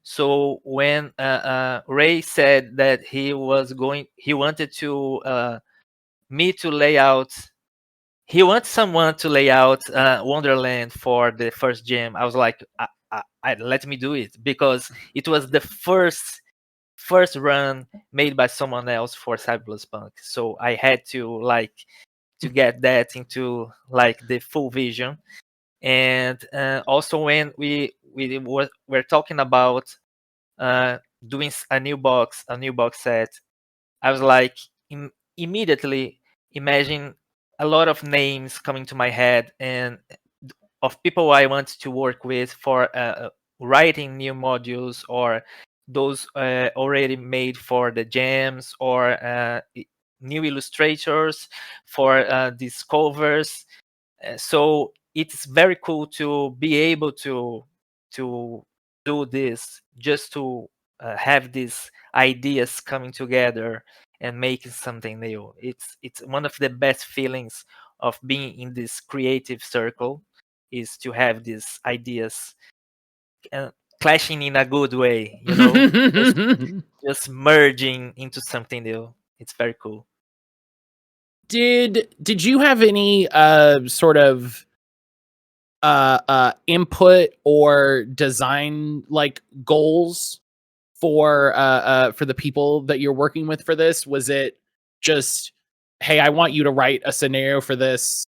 So when Ray said that he wanted to me to lay out, he wants someone to lay out Wonderland for the first gem. I was like, let me do it, because it was the first run made by someone else for Cyberpunk. So I had to get that into like the full vision. And also when we're talking about doing a new box set, I was like, immediately imagine a lot of names coming to my head, and of people I want to work with for writing new modules, or those already made for the jams, or new illustrators for these covers. So it's very cool to be able to do this, just to have these ideas coming together and making something new. It's one of the best feelings of being in this creative circle, is to have these ideas clashing in a good way, just merging into something new. It's very cool. Did you have any sort of input or design like goals for the people that you're working with for this? Was it just, hey, I want you to write a scenario for this,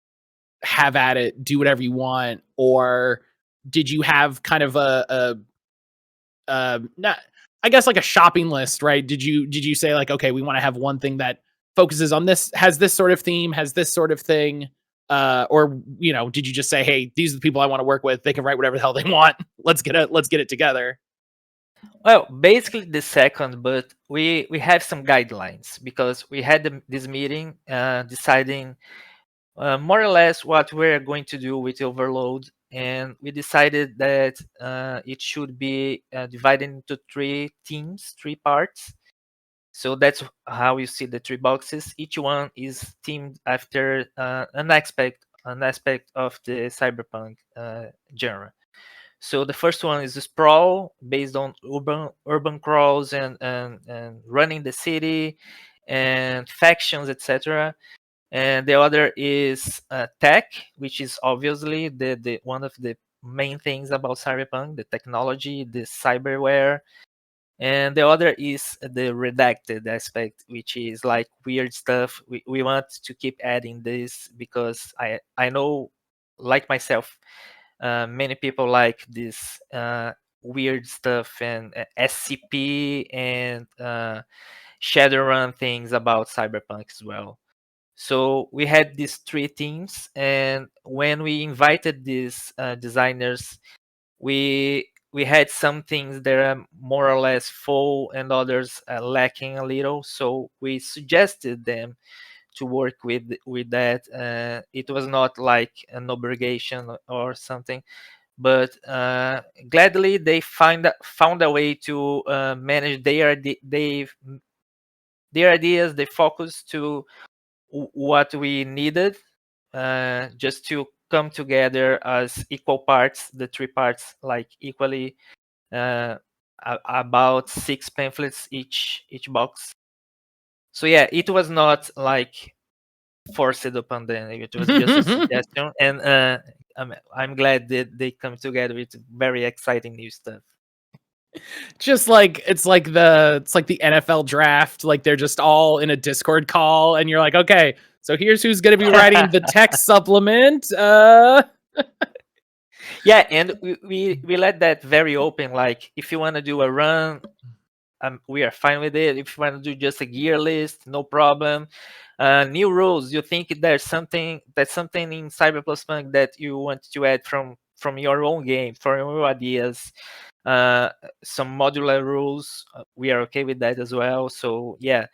have at it, do whatever you want? Or did you have kind of not, I guess, like a shopping list, right? Did you say like, okay, we want to have one thing that focuses on this, has this sort of theme, has this sort of thing? Or did you just say, hey, these are the people I want to work with, they can write whatever the hell they want, let's get it together? Well, basically the second, but we have some guidelines, because we had this meeting deciding more or less what we're going to do with Overload, and we decided that it should be divided into 3 teams, 3 parts. So that's how you see the 3 boxes. Each one is themed after an aspect of the cyberpunk genre. So the first one is the sprawl, based on urban crawls and running the city and factions, etc. And the other is tech, which is obviously the one of the main things about cyberpunk, the technology, the cyberware. And the other is the redacted aspect, which is like weird stuff. We want to keep adding this, because I know, like myself, many people like this weird stuff, and SCP and Shadowrun things about cyberpunk as well. So we had these 3 teams, and when we invited these designers, we had some things that are more or less full and others lacking a little. So we suggested them to work with that. It was not like an obligation or something, but gladly they found a way to manage their ideas, they focus to what we needed, just to come together as equal parts, the 3 parts, like equally, about 6 pamphlets each box. So yeah, it was not like forced upon them, it was just a suggestion. And I'm glad that they come together with very exciting new stuff. Just like it's like the NFL draft, like they're just all in a Discord call and you're like, okay, so here's who's going to be writing the text supplement. Yeah, and we let that very open, like if you want to do a run, we are fine with it. If you want to do just a gear list, no problem. New rules, you think there's something in Cyberpunk that you want to add from your own game, from your ideas, some modular rules, we are okay with that as well. So yeah,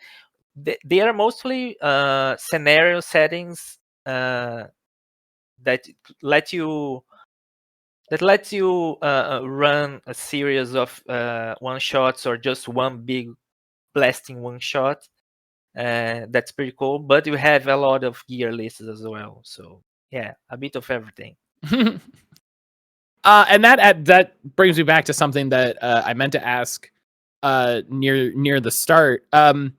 they are mostly scenario settings that let you run a series of one shots, or just one big blasting one shot. That's pretty cool. But you have a lot of gear lists as well. So yeah, a bit of everything. And that brings me back to something that I meant to ask near the start. Well,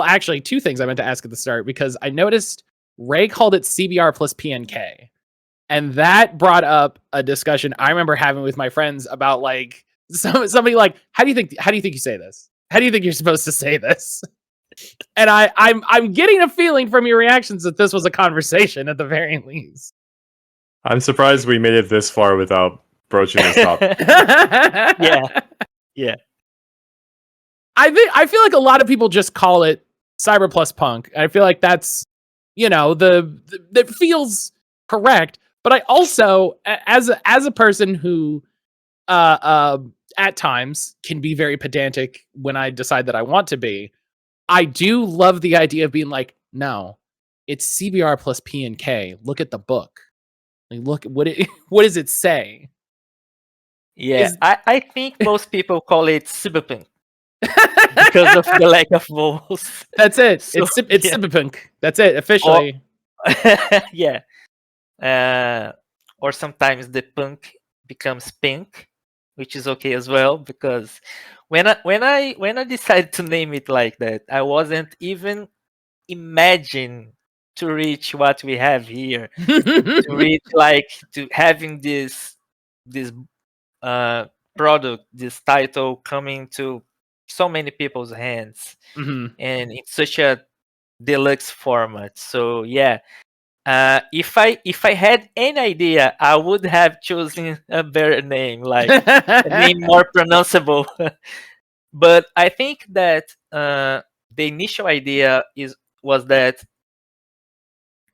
actually, two things I meant to ask at the start, because I noticed Ray called it CBR+PNK, and that brought up a discussion I remember having with my friends about like somebody like, how do you think you say this? How do you think you're supposed to say this? And I'm getting a feeling from your reactions that this was a conversation at the very least. I'm surprised we made it this far without broaching this topic. Yeah. I feel like a lot of people just call it Cyber plus Punk. I feel like that's, that feels correct. But I also, as a person who at times can be very pedantic when I decide that I want to be, I do love the idea of being like, no, it's CBR+PNK. Look at the book. Like, look what does it say? Yeah, I think most people call it cyberpunk because of the lack of vowels. That's it. So, it's cyberpunk. That's it officially. Yeah. Or sometimes the punk becomes pink, which is okay as well, because when I decided to name it like that, I wasn't even imagine to reach what we have here. To reach to having this product, this title coming to so many people's hands, Mhm. and in such a deluxe format. So yeah, if I had any idea, I would have chosen a better name, like a name more pronounceable. But I think that the initial idea was that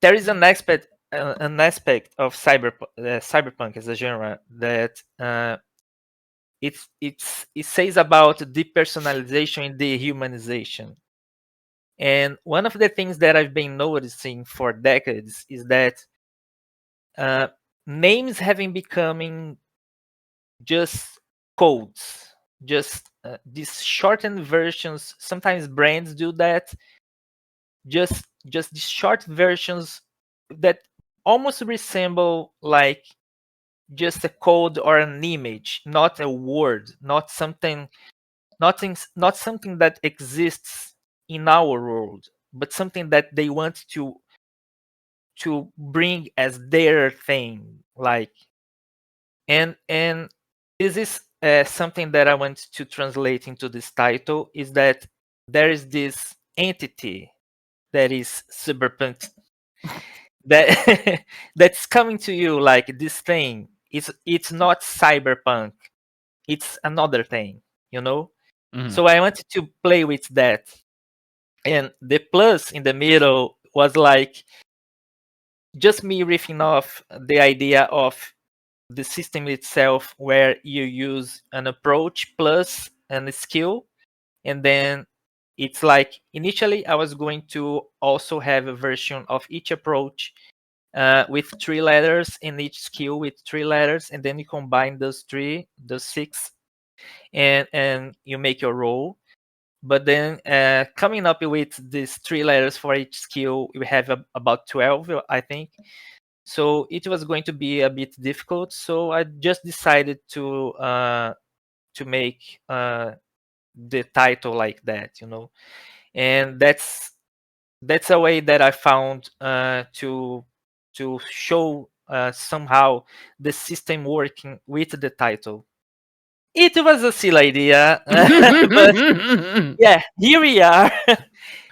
there is an aspect of cyberpunk as a genre that it says about depersonalization and dehumanization. And one of the things that I've been noticing for decades is that names having becoming just codes, just these shortened versions. Sometimes brands do that. Just these short versions that almost resemble like just a code or an image, not a word, not something that exists in our world, but something that they want to bring as their thing. Like, and this is something that I want to translate into this title, is that there is this entity that is cyberpunk that that's coming to you, like this thing. It's not cyberpunk, it's another thing, Mhm. So I wanted to play with that, and the plus in the middle was like just me riffing off the idea of the system itself, where you use an approach plus a skill, and then it's like initially I was going to also have a version of each approach with 3 letters, and each skill with 3 letters, and then you combine those 6, and you make your roll. But then coming up with these 3 letters for each skill, we have about 12, I think. So it was going to be a bit difficult. So I just decided to make the title like that, and that's a way that I found to show somehow the system working with the title. It was a silly idea, but yeah, here we are.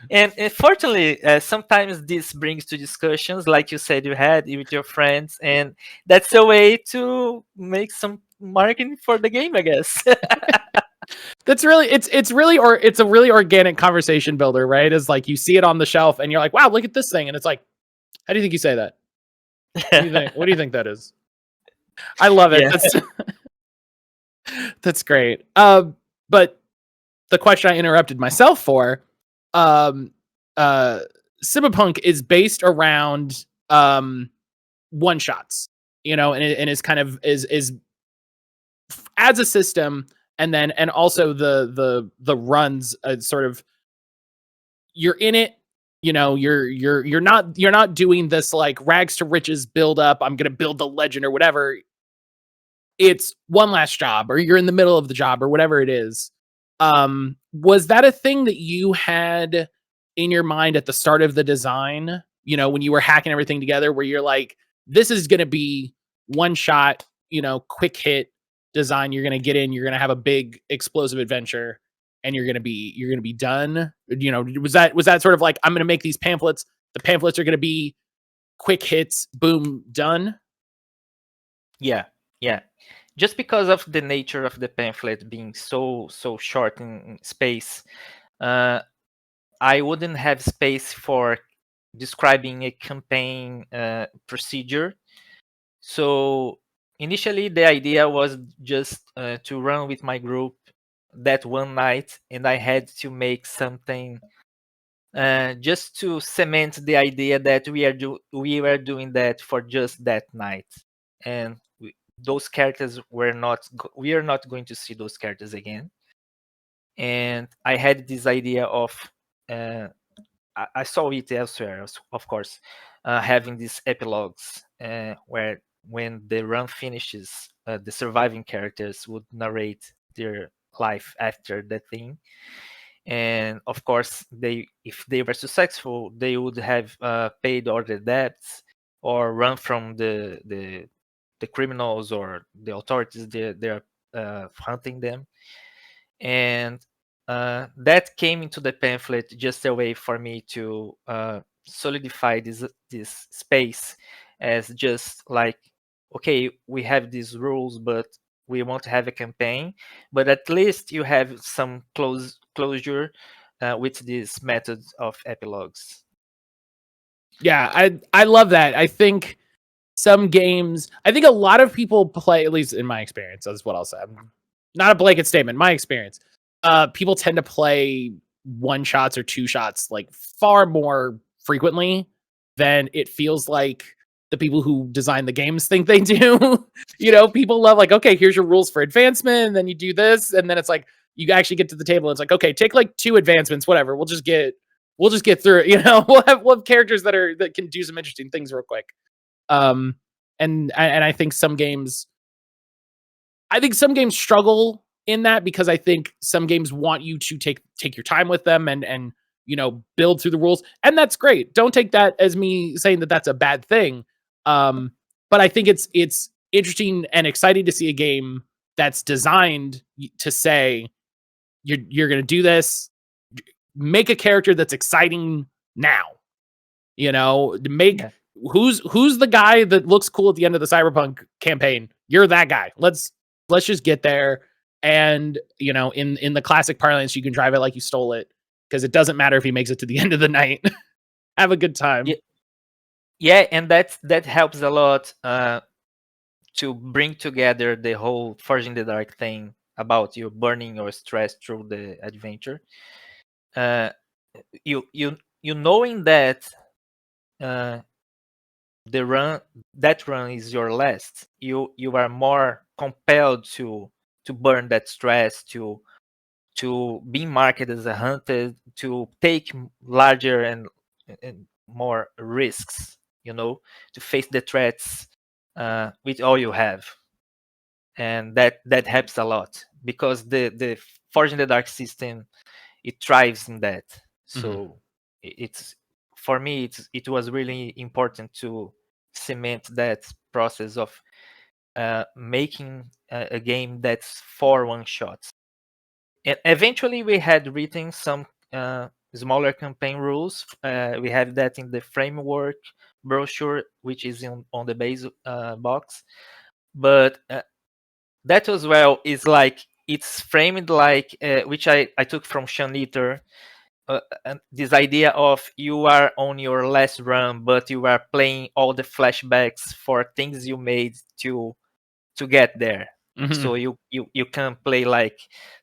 And fortunately, sometimes this brings to discussions, like you said, you had with your friends, and that's a way to make some marketing for the game, I guess. That's really it's a really organic conversation builder, right? Is like you see it on the shelf and you're like, wow, look at this thing, and it's like, how do you think you say that? What do you think that is? I love it. Yeah. That's great. But the question I interrupted myself for, Cyberpunk is based around one shots, and is kind of is adds a system and also the runs, sort of, you're in it, you're not doing this like rags to riches build up, I'm gonna build the legend or whatever. It's one last job, or you're in the middle of the job, or whatever it is. Was that a thing that you had in your mind at the start of the design, when you were hacking everything together, where you're like, this is going to be one shot, quick hit design, you're going to get in, you're going to have a big explosive adventure, and you're going to be done? Was that sort of like, I'm going to make these pamphlets, the pamphlets are going to be quick hits, boom, done? Yeah. Just because of the nature of the pamphlet being so short in space, I wouldn't have space for describing a campaign procedure. So initially, the idea was just to run with my group that one night, and I had to make something just to cement the idea that we were doing that for just that night, and those characters we are not going to see those characters again. And I had this idea of I saw it elsewhere, of course, having these epilogues where when the run finishes, the surviving characters would narrate their life after that thing. And of course, if they were successful, they would have paid all the debts or run from the criminals or the authorities they're hunting them. And that came into the pamphlet just a way for me to solidify this space as just like, okay, we have these rules, but we want to have a campaign, but at least you have some closure with this method of epilogues. Yeah, I love that. I think some games, I think a lot of people play, at least in my experience, that's what I'll say. Not a blanket statement, my experience. People tend to play one shots or two shots like far more frequently than it feels like the people who design the games think they do. People love like, okay, here's your rules for advancement, and then you do this, and then it's like you actually get to the table. And it's like, okay, take like 2 advancements, whatever. We'll just get through it. We'll have characters that can do some interesting things real quick. And I think some games struggle in that, because I think some games want you to take your time with them and build through the rules, and that's great. Don't take that as me saying that that's a bad thing. But I think it's interesting and exciting to see a game that's designed to say you're going to do this, make a character that's exciting now. Make Yeah. who's the guy that looks cool at the end of the Cyberpunk campaign? You're that guy. Let's just get there. And in the classic parlance, you can drive it like you stole it, because it doesn't matter if he makes it to the end of the night. Have a good time. Yeah, and that helps a lot to bring together the whole Forging the Dark thing about you burning your stress through the adventure. You knowing that that run is your last, you are more compelled to burn that stress, to be marked as a hunter, to take larger and more risks, to face the threats with all you have. And that helps a lot, because the Forging the Dark system, it thrives in that. So it's, for me, it was really important to cement that process of making a game that's for one shots. And eventually we had written some smaller campaign rules. We have that in the framework brochure, which is on the base box. But that as well is like, it's framed like, which I took from Sean Eater, this idea of you are on your last run, but you are playing all the flashbacks for things you made to get there. So you can play like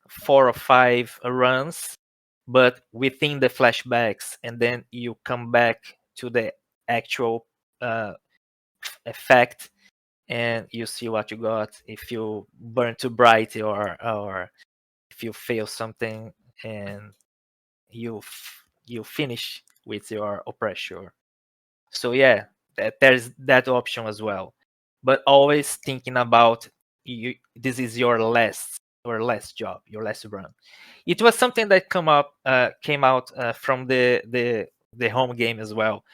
4 or 5 runs, but within the flashbacks, and then you come back to the actual effect, and you see what you got if you burn too bright or if you fail something and you finish with your oppressor. So yeah, there's that option as well, but always thinking about you. This is your last job, your last run. It was something that came out from the home game as well,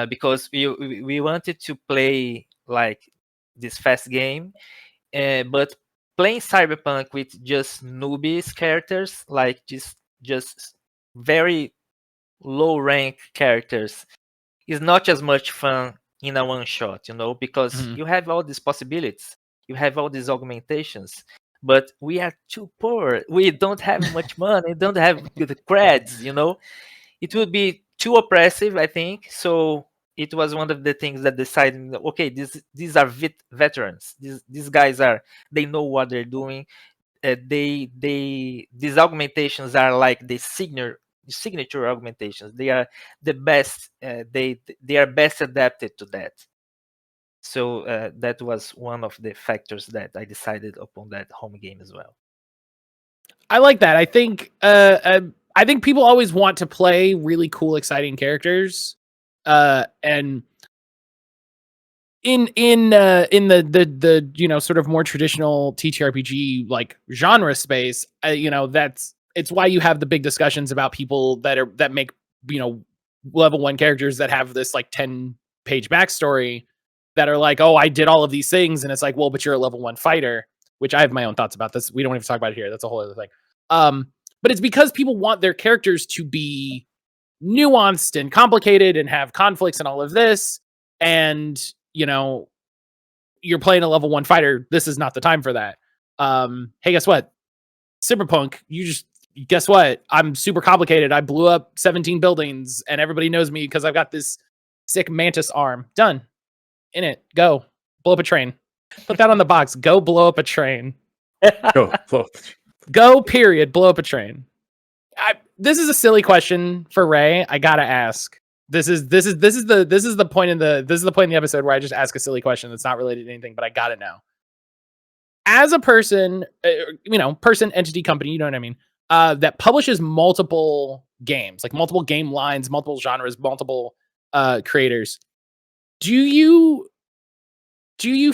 because we wanted to play like this fast game, but playing Cyberpunk with just newbies characters, like just very low rank characters, is not as much fun in a one shot, because you have all these possibilities, you have all these augmentations, but we are too poor. We don't have much money, don't have good creds, It would be too oppressive, I think. So it was one of the things that decided, okay, these are veterans. These guys they know what they're doing. These augmentations are like the signature augmentations. They are the best. They are best adapted to that. So that was one of the factors that I decided upon that home game as well. I like that. I think people always want to play really cool, exciting characters, and in the sort of more traditional TTRPG like genre space, it's why you have the big discussions about people that make level 1 characters that have this like 10-page backstory that are like, oh, I did all of these things, and it's like, well, but you're a level 1 fighter, which I have my own thoughts about this. We don't have to talk about it here. That's a whole other thing. But it's because people want their characters to be nuanced and complicated and have conflicts and all of this. And, you're playing a level 1 fighter. This is not the time for that. Hey, guess what? Cyberpunk, guess what? I'm super complicated. I blew up 17 buildings and everybody knows me because I've got this sick mantis arm. Done. In it. Go. Blow up a train. Put that on the box. Go blow up a train. Go, period. Blow up a train. This is a silly question for Ray. I gotta ask. This is the point in the episode where I just ask a silly question that's not related to anything, but I gotta know. As a person, person, entity, company, you know what I mean, that publishes multiple games, like multiple game lines, multiple genres, multiple creators, do you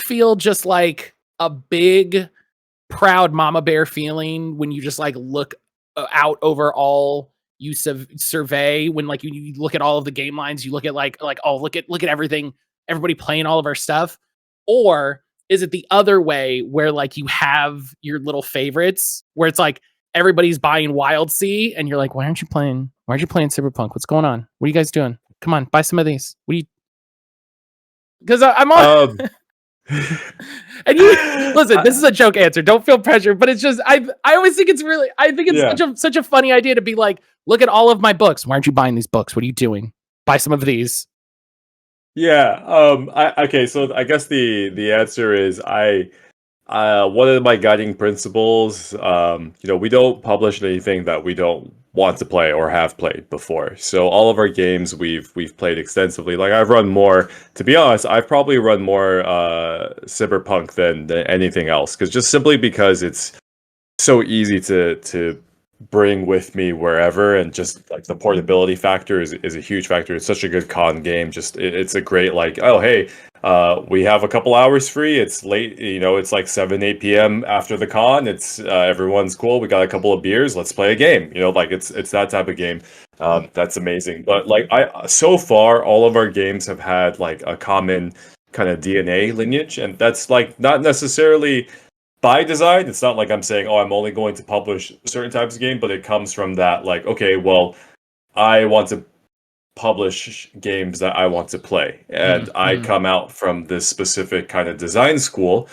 feel just like a big proud mama bear feeling when you just like look out over all you survey, when like you look at all of the game lines, you look at like oh, look at everything, everybody playing all of our stuff? Or is it the other way where like you have your little favorites where it's like everybody's buying Wild Sea and you're like, why aren't you playing Cyberpunk? What's going on? What are you guys doing? Come on, buy some of these. Because I'm on and you listen, this is a joke answer, don't feel pressure, but it's just I always think it's such a funny idea to be like, look at all of my books. Why aren't you buying these books? What are you doing? Buy some of these. Okay, so I guess the answer is one of my guiding principles, we don't publish anything that we don't want to play or have played before. So all of our games we've played extensively. Like I've run more, to be honest, I've probably run more Cyberpunk than anything else, because it's so easy to bring with me wherever, and just like the portability factor is a huge factor. It's such a good con game. It's a great like, oh hey, we have a couple hours free, it's late, it's like 7-8 p.m. after the con, it's everyone's cool, we got a couple of beers, let's play a game, like it's that type of game. That's amazing. But like so far all of our games have had like a common kind of DNA lineage, and that's like not necessarily by design. It's not like I'm saying, oh, I'm only going to publish certain types of game, but it comes from that, like, okay, well, I want to publish games that I want to play. And I come out from this specific kind of design school,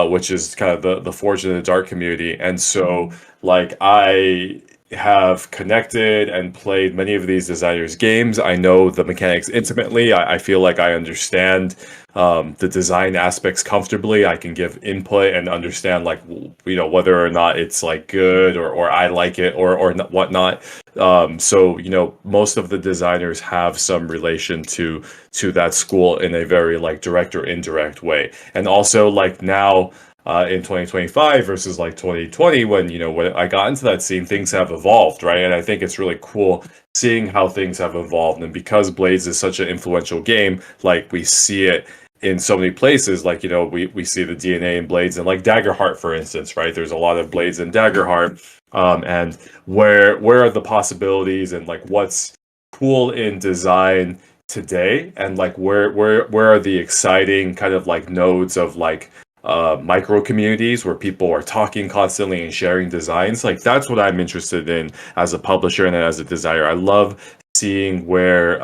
which is kind of the Forge in the Dark community. And so, like, I have connected and played many of these designers' games. I know the mechanics intimately. I feel like I understand the design aspects comfortably. I can give input and understand, like, whether or not it's like good or I like it or whatnot. So most of the designers have some relation to that school in a very like direct or indirect way. And also like now in 2025 versus like 2020, when when I got into that scene, things have evolved, right? And I think it's really cool seeing how things have evolved. And because Blades is such an influential game, like we see it in so many places, like we see the DNA in Blades, and like Daggerheart, for instance, right? There's a lot of Blades in Daggerheart, and where are the possibilities, and like what's cool in design today, and like where are the exciting kind of like nodes of like micro communities where people are talking constantly and sharing designs. Like that's what I'm interested in as a publisher and as a designer. I love seeing where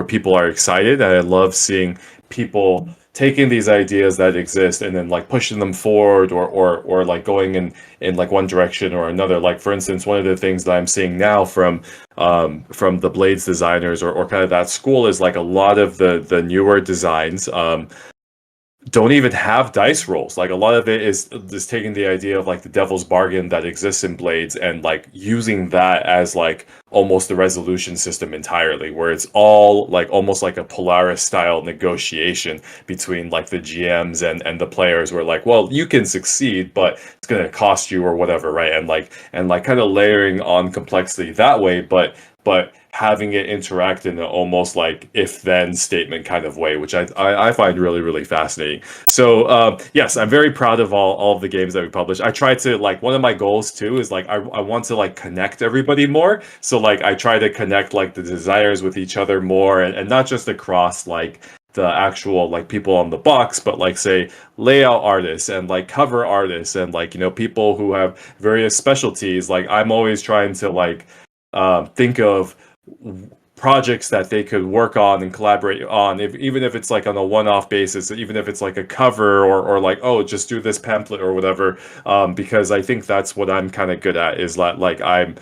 people are excited, and I love seeing people taking these ideas that exist and then like pushing them forward, or like going in like one direction or another. Like for instance, one of the things that I'm seeing now from the Blades designers, or kind of that school, is like a lot of the newer designs don't even have dice rolls. Like a lot of it is taking the idea of like the devil's bargain that exists in Blades, and like using that as like almost the resolution system entirely, where it's all like almost like a Polaris style negotiation between like the GMs and the players, where like, well, you can succeed, but it's going to cost you or whatever, right? And like kind of layering on complexity that way, but having it interact in an almost like if-then statement kind of way, which I find really, really fascinating. So yes, I'm very proud of all of the games that we publish. I try to, like, one of my goals too is like I want to like connect everybody more. So like I try to connect like the designers with each other more, and not just across like the actual like people on the box, but like say layout artists and like cover artists and like people who have various specialties. Like I'm always trying to like think of projects that they could work on and collaborate on, even if it's like on a one-off basis, even if it's like a cover, or like, oh, just do this pamphlet or whatever, because I think that's what I'm kind of good at, is that like I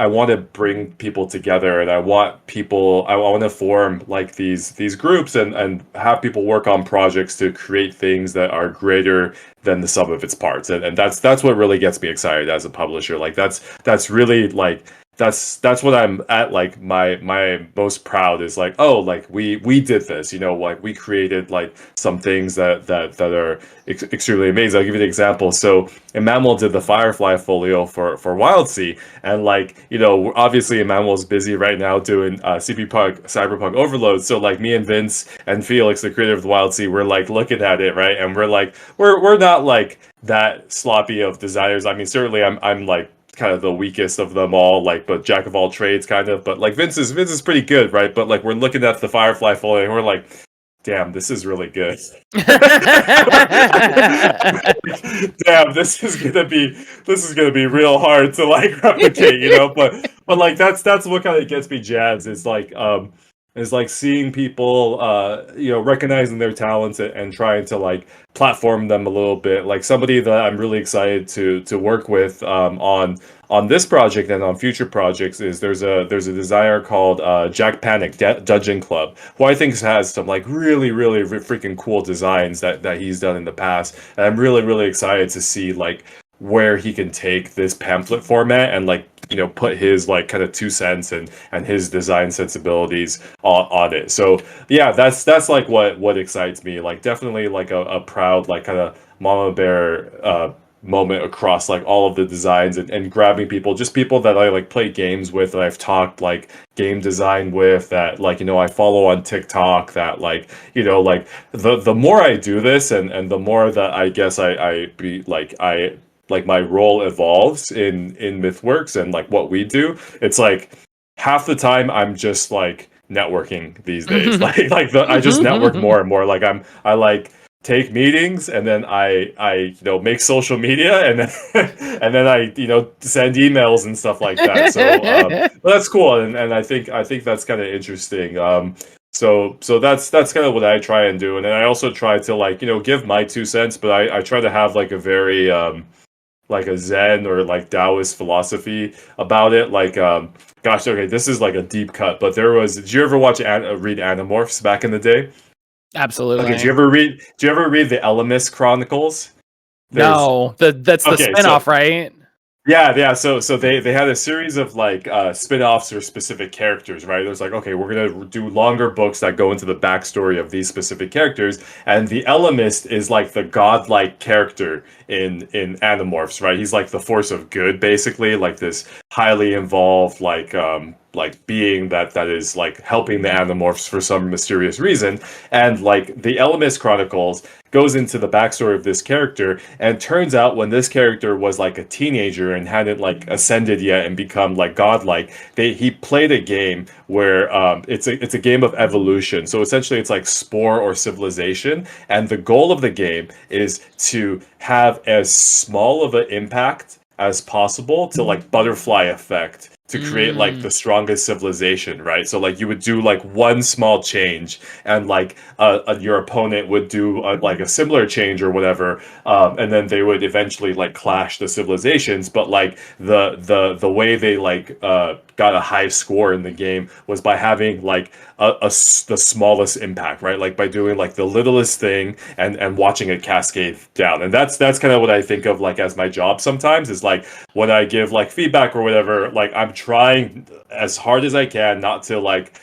want to bring people together, and I want to form like these groups, and have people work on projects to create things that are greater than the sum of its parts, and that's what really gets me excited as a publisher. Like that's really like that's what I'm at. Like my most proud is like, oh, like we did this, like we created like some things that are extremely amazing. I'll give you an example. So Emmanuel did the Firefly folio for Wildsea, and like obviously Emmanuel's busy right now doing Cyberpunk Overload. So like me and Vince and Felix, the creator of the Wildsea, we're like looking at it, right, and we're like we're not like that sloppy of designers. I mean, certainly I'm like kind of the weakest of them all, like, but jack of all trades kind of. But like Vince is pretty good, right? But like we're looking at the Firefly folio and we're like, damn, this is really good. Damn, this is gonna be real hard to like replicate, But like that's what kind of gets me jazzed. Is like seeing people recognizing their talents, and trying to like platform them a little bit. Like somebody that I'm really excited to work with on this project and on future projects is there's a designer called Jack Panic Dungeon Club, who I think has some like really freaking cool designs that he's done in the past, and I'm really excited to see like where he can take this pamphlet format and like put his like kind of 2 cents and his design sensibilities on it. So yeah, that's like what excites me. Like definitely like a proud like kind of mama bear moment across like all of the designs, and grabbing people that I like play games with, that I've talked like game design with, that like I follow on TikTok, that like like the more I do this, and the more that I guess I be like my role evolves in Mythworks and like what we do, it's like half the time I'm just like networking these days. I just network more and more. Like I like take meetings, and then I make social media, and then and then I send emails and stuff like that. So but that's cool, and I think that's kind of interesting. So that's kind of what I try and do, and then I also try to like give my 2 cents, but I try to have like a very like a Zen or like Taoist philosophy about it. Like, gosh, okay, this is like a deep cut, but did you ever read Animorphs back in the day? Absolutely. Okay, did you ever read the Elemis Chronicles? No, that's the spinoff, right? Yeah. So they had a series of like spin-offs for specific characters, right? It was like, okay, we're gonna do longer books that go into the backstory of these specific characters, and the Elemist is like the godlike character in Animorphs, right? He's like the force of good, basically, like this highly involved like being that is like helping the Animorphs for some mysterious reason, and like the Elemist Chronicles goes into the backstory of this character, and turns out when this character was like a teenager and hadn't like ascended yet and become like godlike, he played a game where it's a game of evolution. So essentially it's like Spore or Civilization, and the goal of the game is to have as small of an impact as possible to like butterfly effect to create like the strongest civilization, right? So like you would do like one small change, and like your opponent would do like a similar change or whatever, and then they would eventually like clash the civilizations. But like the way they like got a high score in the game was by having like the smallest impact, right? Like by doing like the littlest thing and watching it cascade down. And that's kind of what I think of like as my job sometimes, is like when I give like feedback or whatever, like I'm trying as hard as I can not to like,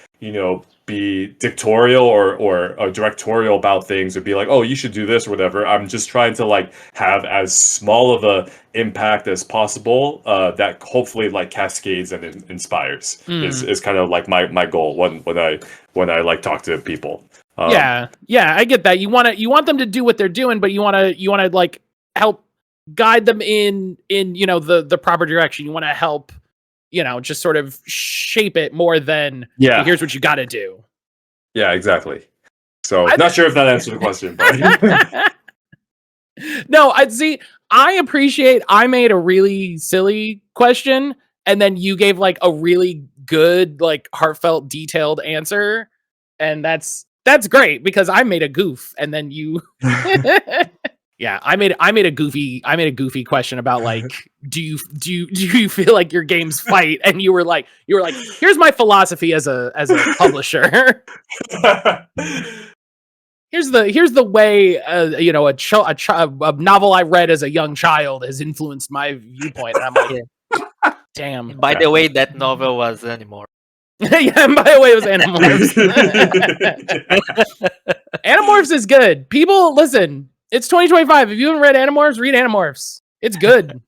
be dictatorial or directorial about things, or be like, oh, you should do this or whatever. I'm just trying to like have as small of a impact as possible that hopefully like cascades and inspires is kind of like my goal when I like talk to people. Yeah, I get that. You want them to do what they're doing, but you want to like help guide them in the proper direction. You want to help just sort of shape it more than hey, here's what you got to do. Yeah, exactly. So not sure if that answered the question, but no, I made a really silly question, and then you gave like a really good, like heartfelt, detailed answer, and that's great because I made a goof, and then you yeah, I made a goofy question about like do you feel like your games fight, and you were like here's my philosophy as a publisher. Here's the way a novel I read as a young child has influenced my viewpoint. And I'm like, damn. By the way, that novel was Animorphs. Yeah, and by the way, it was Animorphs. Animorphs is good. People, listen, it's 2025. If you haven't read Animorphs, read Animorphs. It's good.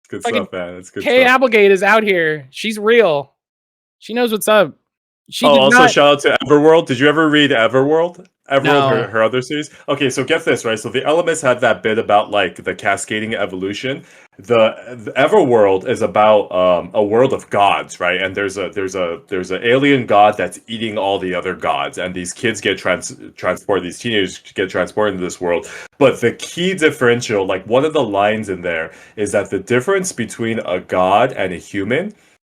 Good stuff, man. It's good Kay stuff. Applegate is out here. She's real. She knows what's up. Shout out to Everworld. Did you ever read Everworld? No. Her other series? Okay, so get this, right? So the Elements had that bit about like the cascading evolution. The Everworld is about a world of gods, right? And there's an alien god that's eating all the other gods, and these kids get transported. These teenagers get transported into this world. But the key differential, like one of the lines in there, is that the difference between a god and a human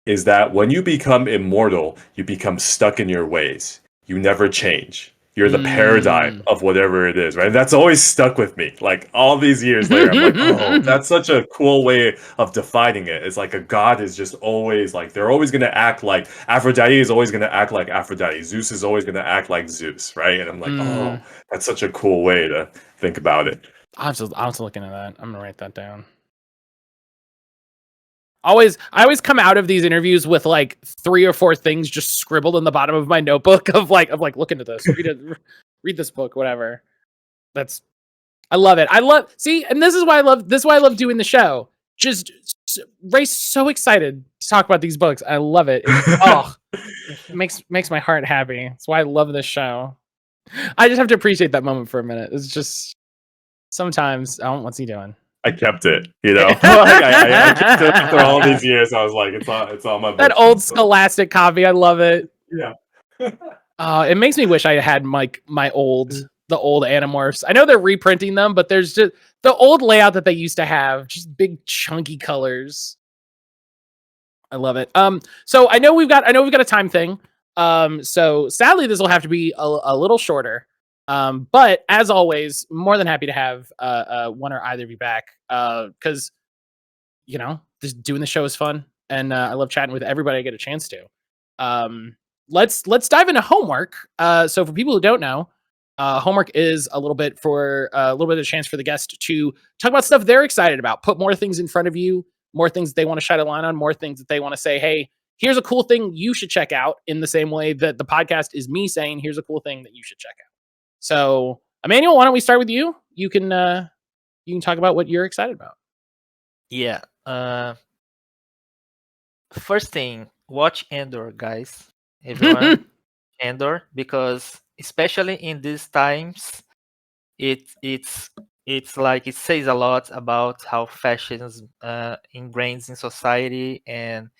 is that when you become immortal, you become stuck in your ways. You never change. You're the paradigm of whatever it is, right? And that's always stuck with me. Like all these years later, I'm like, oh, that's such a cool way of defining it. It's like a god is just always like, they're always going to act like, Aphrodite is always going to act like Aphrodite. Zeus is always going to act like Zeus, right? And I'm like, oh, that's such a cool way to think about it. I was looking at that. I'm going to write that down. I always come out of these interviews with like 3 or 4 things just scribbled in the bottom of my notebook of like look into this, read this book, whatever. I love it. And this is why I love doing the show. Just Ray's so excited to talk about these books. I love it. It makes my heart happy. That's why I love this show. I just have to appreciate that moment for a minute. It's just sometimes, what's he doing? I kept it, I kept it after all these years. I was like, it's on my book. That old Scholastic copy. I love it. Yeah. It makes me wish I had the old Animorphs. I know they're reprinting them, but there's just the old layout that they used to have, just big chunky colors. I love it. So I know we've got a time thing. So sadly this will have to be a little shorter. But as always, more than happy to have one or either of you back. Because just doing the show is fun, and I love chatting with everybody I get a chance to. Let's dive into homework. So for people who don't know, homework is a little bit of a chance for the guest to talk about stuff they're excited about, put more things in front of you, more things that they want to shine a line on, more things that they want to say, hey, here's a cool thing you should check out, in the same way that the podcast is me saying, here's a cool thing that you should check out. So, Emmanuel, why don't we start with you? You can talk about what you're excited about. Yeah. First thing, watch Andor, guys. Everyone, Andor, because especially in these times, it's like it says a lot about how fascism ingrains in society, and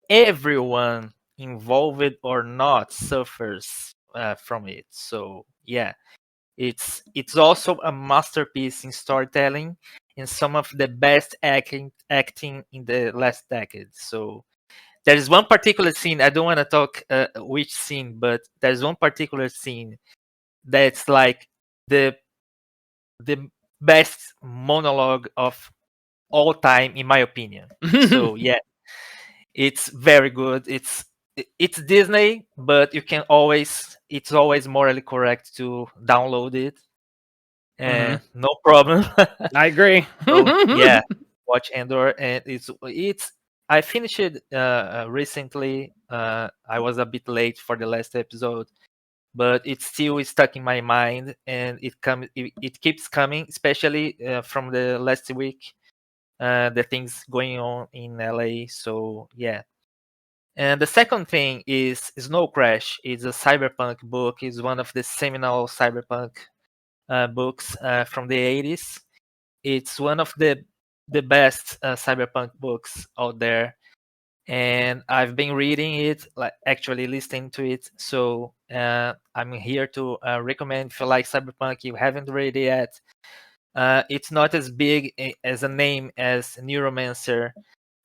everyone involved or not suffers from it. So yeah, it's also a masterpiece in storytelling and some of the best acting in the last decade. So there's one particular scene, I don't want to talk which scene, but there's one particular scene that's like the best monologue of all time, in my opinion. So yeah, it's very good. It's Disney, but it's always morally correct to download it, and no problem. I agree. So yeah, watch Andor, and it's I finished it recently. I was a bit late for the last episode, but it still is stuck in my mind, and it keeps coming, especially from the last week, the things going on in LA. So yeah. And the second thing is Snow Crash. It's a cyberpunk book. It's one of the seminal cyberpunk books from the 80s. It's one of the best cyberpunk books out there, and I've been reading it, like actually listening to it. So I'm here to recommend, if you like cyberpunk, you haven't read it yet. It's not as big as a name as Neuromancer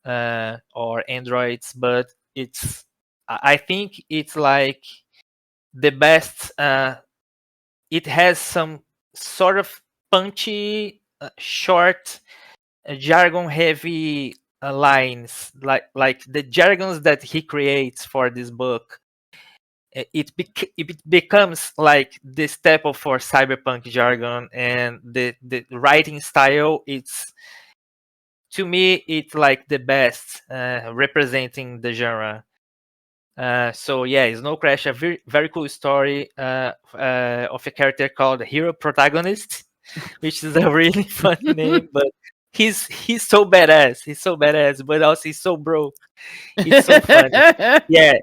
or Androids, but I think it's like the best. It has some sort of punchy, short, jargon-heavy lines, like the jargons that he creates for this book. It becomes like the staple for cyberpunk jargon, and the writing style. To me, it's like the best representing the genre. So yeah, Snow Crash, a very, very cool story of a character called Hero Protagonist, which is a really funny name, but he's so badass. He's so badass, but also he's so broke. It's so funny. Yeah,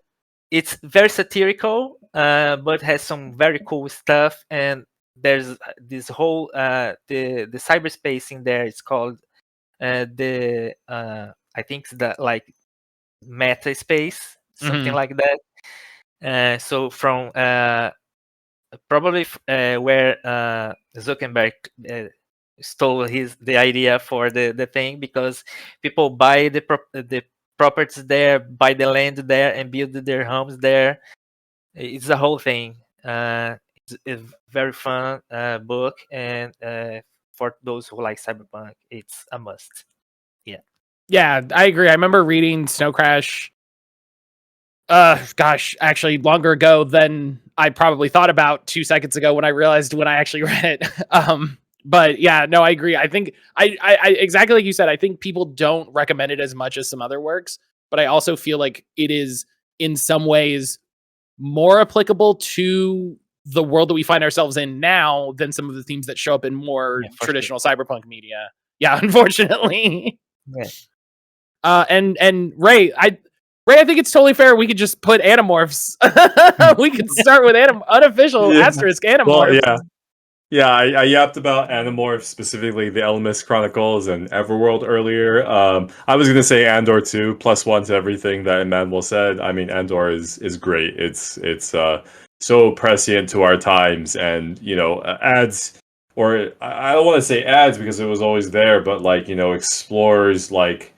it's very satirical, but has some very cool stuff. And there's this whole the cyberspace in there. It's called the I think it's the like meta space, something like that. So from probably where Zuckerberg stole the idea for the thing, because people buy the properties there, buy the land there, and build their homes there. It's a whole thing. It's a very fun book, and for those who like cyberpunk, it's a must. Yeah, I agree. I remember reading Snow Crash, actually longer ago than I probably thought about 2 seconds ago when I realized when I actually read it. But yeah, no, I agree. I think I exactly like you said, I think people don't recommend it as much as some other works, but I also feel like it is in some ways more applicable to the world that we find ourselves in now than some of the themes that show up in more traditional cyberpunk media. Yeah, unfortunately. Yeah. And Ray, I think it's totally fair. We could just put Animorphs. We could start with unofficial asterisk Animorphs. Well, yeah. I yapped about Animorphs, specifically the Ellimist Chronicles and Everworld earlier. I was gonna say Andor too, +1 to everything that Emmanuel said. I mean, Andor is great. It's so prescient to our times, and adds, or I don't want to say adds because it was always there, but like explores like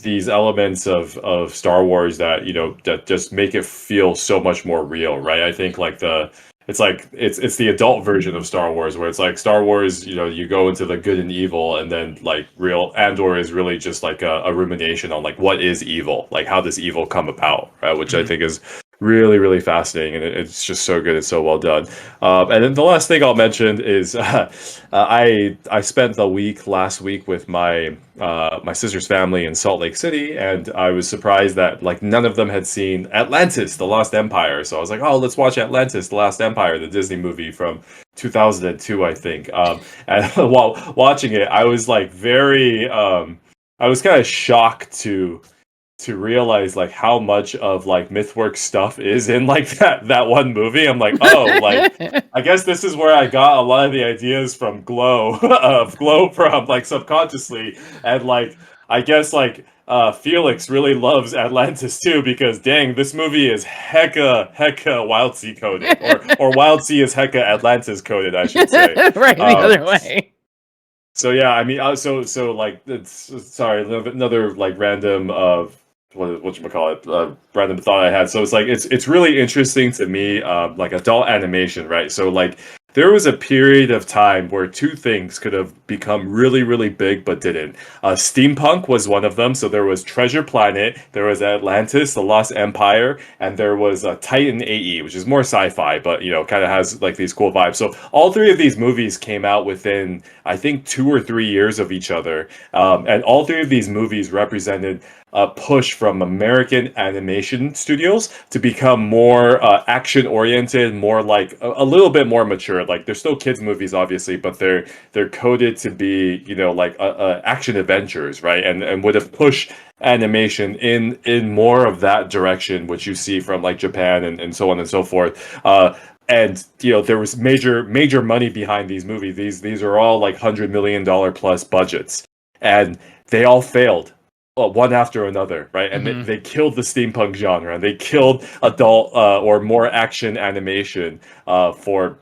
these elements of Star Wars that that just make it feel so much more real, right? I think like it's the adult version of Star Wars, where it's like Star Wars, you go into the good and evil, and then like real Andor is really just like a rumination on like what is evil, like how does evil come about, right? Which I think is really, really fascinating, and it's just so good. It's so well done. And then the last thing I'll mention is I spent the week last week with my sister's family in Salt Lake City, and I was surprised that like none of them had seen Atlantis: The Lost Empire. So I was like, oh, let's watch Atlantis: The Lost Empire, the Disney movie from 2002, I think. And while watching it, I was like I was kind of shocked to realize like how much of like Mythworks stuff is in like that one movie. I'm like, oh, like I guess this is where I got a lot of the ideas from Glow from like subconsciously, and like I guess like Felix really loves Atlantis too, because dang, this movie is hecka Wild Sea coded, or Wild Sea is hecka Atlantis coded, I should say. Right, the other way. So yeah, I mean, so like it's sorry, another like random whatchamacallit, random thought I had. So it's like it's really interesting to me, like adult animation, right? So like there was a period of time where two things could have become really, really big but didn't. Steampunk was one of them. So there was Treasure Planet, there was Atlantis, The Lost Empire, and there was Titan AE, which is more sci-fi, but you know, kind of has like these cool vibes. So all three of these movies came out within, I think, 2 or 3 years of each other, and all three of these movies represented a push from American animation studios to become more action-oriented, more like a little bit more mature. Like they're still kids movies, obviously, but they're coded to be, you know, like action adventures, right? And would have pushed animation in more of that direction, which you see from like Japan and so on and so forth. And you know, there was major money behind these movies. These are all like $100 million plus budgets, and they all failed. One after another, right? And they killed the steampunk genre. They killed adult or more action animation for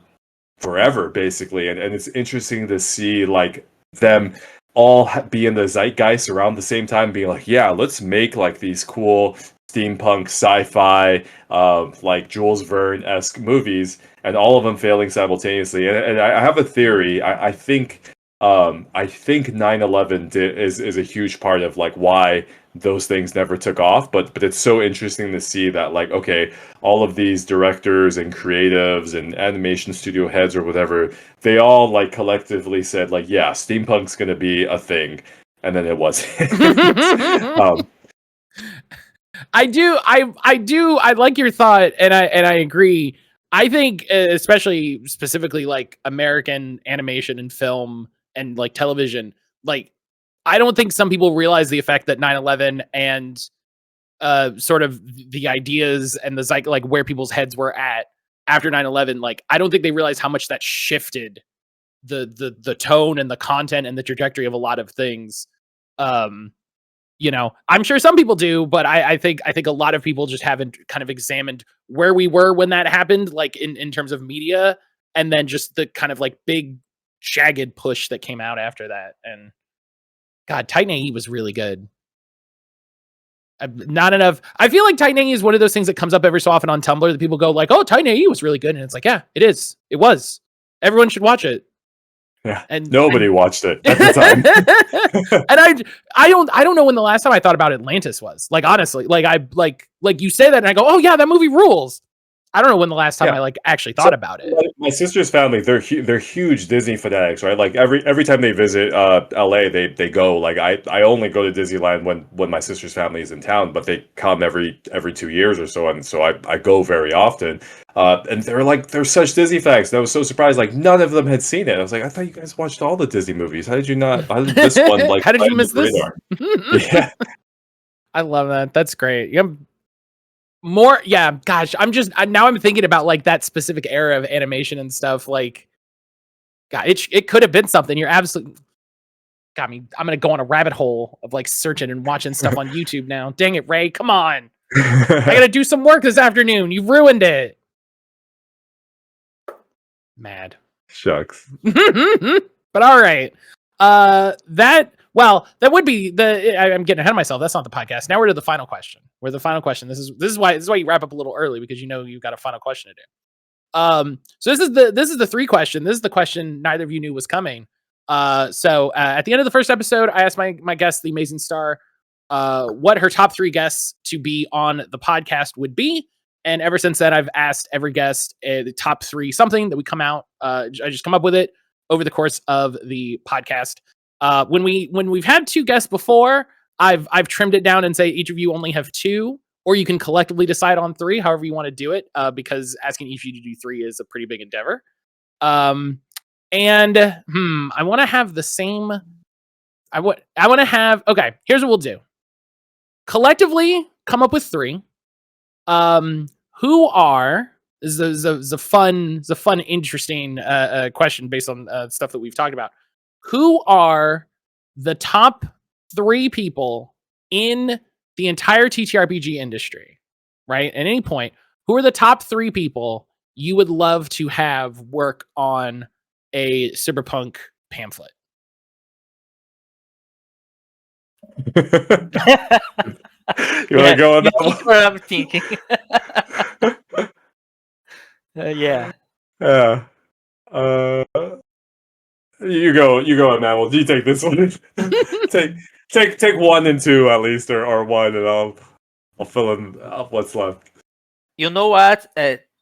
forever, basically. And it's interesting to see like them all be in the zeitgeist around the same time, being like, yeah, let's make like these cool steampunk sci-fi like Jules Verne-esque movies, and all of them failing simultaneously. And I have a theory. I think 9/11 is a huge part of like why those things never took off, but it's so interesting to see that like, okay, all of these directors and creatives and animation studio heads or whatever, they all like collectively said like, yeah, steampunk's gonna be a thing, and then it wasn't. I like your thought, and I agree. I think especially specifically like American animation and film and like television, like I don't think some people realize the effect that 9/11 and sort of the ideas and the like where people's heads were at after 9/11. Like I don't think they realize how much that shifted the tone and the content and the trajectory of a lot of things. You know, I'm sure some people do, but I think a lot of people just haven't kind of examined where we were when that happened, like in terms of media, and then just the kind of like big jagged push that came out after that. And God, Titan AE was really good. Not enough. I feel like Titan AE is one of those things that comes up every so often on Tumblr that people go like, "Oh, Titan AE was really good," and it's like, yeah, it is. It was. Everyone should watch it. Yeah, and nobody watched it at the time. And I don't know when the last time I thought about Atlantis was. Like honestly, like I like you say that and I go, oh yeah, that movie rules. I don't know when the last time I like actually thought about it. My sister's family, they're huge Disney fanatics, right? Like every time they visit LA, they go. Like I only go to Disneyland when my sister's family is in town, but they come every 2 years or so, and so I go very often. And they're such Disney facts. I was so surprised. Like none of them had seen it. I was like, I thought you guys watched all the Disney movies. How did you not? How did this one like? How did you miss this? Yeah, I love that. That's great. More, yeah. Gosh, I'm thinking about like that specific era of animation and stuff. Like, God, it could have been something. You're absolutely got me. I'm gonna go on a rabbit hole of like searching and watching stuff on YouTube now. Dang it, Ray! Come on, I gotta do some work this afternoon. You've ruined it. Mad. Shucks. But all right. That would be I'm getting ahead of myself. That's not the podcast. Now we're to the final question. This is why you wrap up a little early, because you know you've got a final question to do. So this is the 3 question. This is the question neither of you knew was coming. So at the end of the first episode, I asked my guest, the Amazing Star, what her top 3 guests to be on the podcast would be. And ever since then, I've asked every guest the top 3 something that we come out. I just come up with it over the course of the podcast. When we've had 2 guests before, I've trimmed it down and say each of you only have 2, or you can collectively decide on 3, however you want to do it. Because asking each of you to do 3 is a pretty big endeavor. I want to have the same. I want to have. Okay, here's what we'll do. Collectively, come up with 3. Who are this is a fun, interesting question based on stuff that we've talked about. Who are the top 3 people in the entire TTRPG industry, right? At any point, who are the top 3 people you would love to have work on a cyberpunk pamphlet? You want to go on that one? That's what I'm thinking. Yeah. Yeah. You go, Emanoel. You take this one. take 1 and 2 at least, or 1, and I'll fill in what's left. You know what?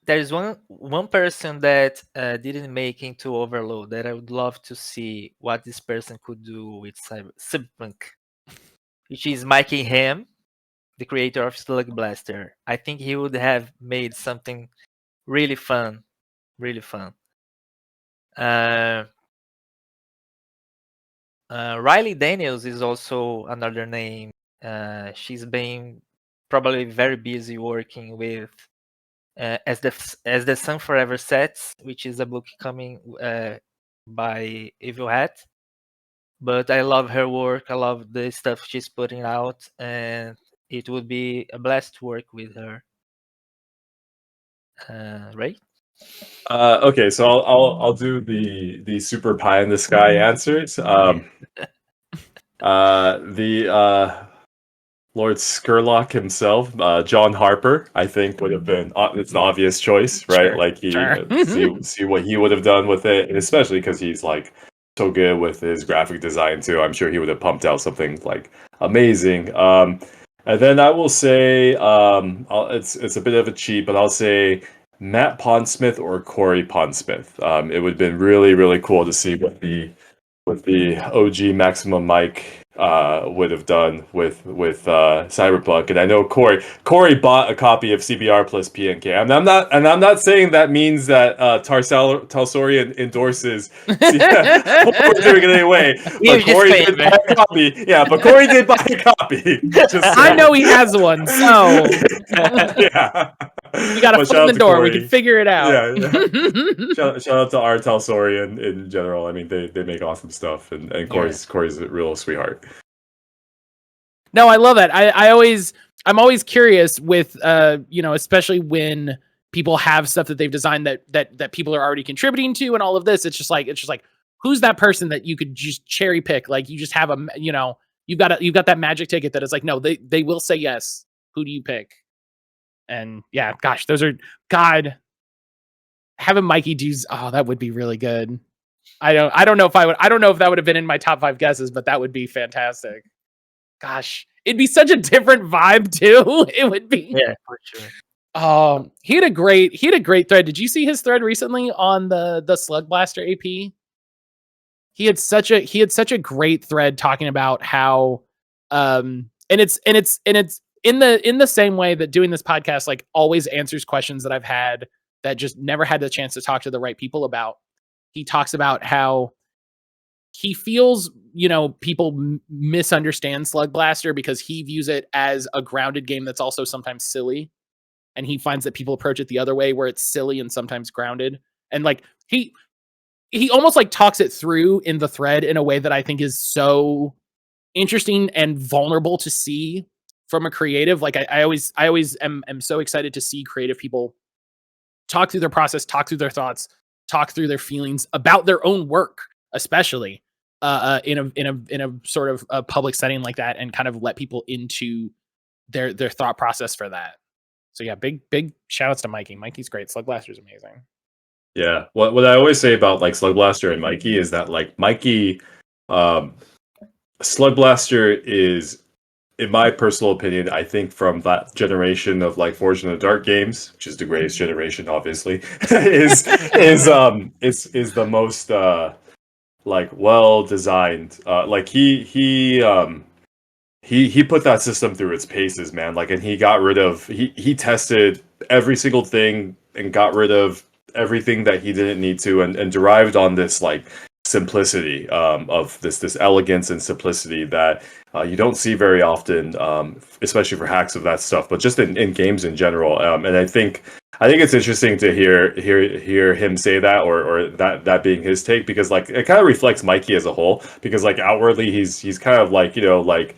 There's one person that didn't make into Overload that I would love to see what this person could do with Cyberpunk, which is Mikey Ham, the creator of Slug Blaster. I think he would have made something really fun, really fun. Riley Daniels is also another name. She's been probably very busy working with as the Sun Forever Sets, which is a book coming by Evil Hat. But I love her work. I love the stuff she's putting out, and it would be a blast to work with her. Ray? Okay, so I'll do the super pie in the sky answers. Lord Skurlock himself, John Harper, I think would have been it's an obvious choice, right? Sure, like sure. see what he would have done with it, and especially because he's like so good with his graphic design too. I'm sure he would have pumped out something like amazing. And then I will say, it's a bit of a cheat, but I'll say Matt Pondsmith or Corey Pondsmith. It would have been really, really cool to see what the OG Maximum Mike would have done with Cyberpunk. And I know Corey bought a copy of CBR+PNK. And I'm not saying that means that Talsorian endorses what we're doing it anyway. But Corey did buy a copy. Yeah, but Corey did buy a copy. I know he has one, so yeah. You gotta foot in the door. We can figure it out. Yeah. Shout out to our Talsorian in general. I mean, they make awesome stuff, and Corey's a real sweetheart. No, I love that. I'm always curious with especially when people have stuff that they've designed that people are already contributing to, and all of this. It's just like who's that person that you could just cherry pick? Like you just have you've got that magic ticket that is like, no, they will say yes. Who do you pick? And yeah, gosh, having Mikey do, that would be really good. I don't know if that would have been in my top 5 guesses, but that would be fantastic. Gosh, it'd be such a different vibe too. It would be. Yeah, for sure. He had a great thread. Did you see his thread recently on the Slug Blaster AP? He had such a great thread talking about how and it's in the same way that doing this podcast like always answers questions that I've had that just never had the chance to talk to the right people about. He talks about how he feels, people misunderstand Slug Blaster because he views it as a grounded game that's also sometimes silly. And he finds that people approach it the other way where it's silly and sometimes grounded. And like he almost like talks it through in the thread in a way that I think is so interesting and vulnerable to see from a creative. Like I always am so excited to see creative people talk through their process, talk through their thoughts, talk through their feelings about their own work, especially in a sort of a public setting like that, and kind of let people into their thought process for that. So yeah, big shout outs to Mikey. Mikey's great. Slug Blaster is amazing. Yeah, what I always say about like Slug Blaster and Mikey is that like Mikey, Slug Blaster is in my personal opinion, I think from that generation of like Forged in the Dark games, which is the greatest generation, obviously, is the most like well designed. Like he put that system through its paces, man. Like, and he tested every single thing and got rid of everything that he didn't need to, and derived on this like simplicity of this elegance and simplicity that you don't see very often, especially for hacks of that stuff, but just in games in general. And I think it's interesting to hear him say that, or that being his take, because like it kind of reflects Mikey as a whole, because like outwardly he's kind of like, like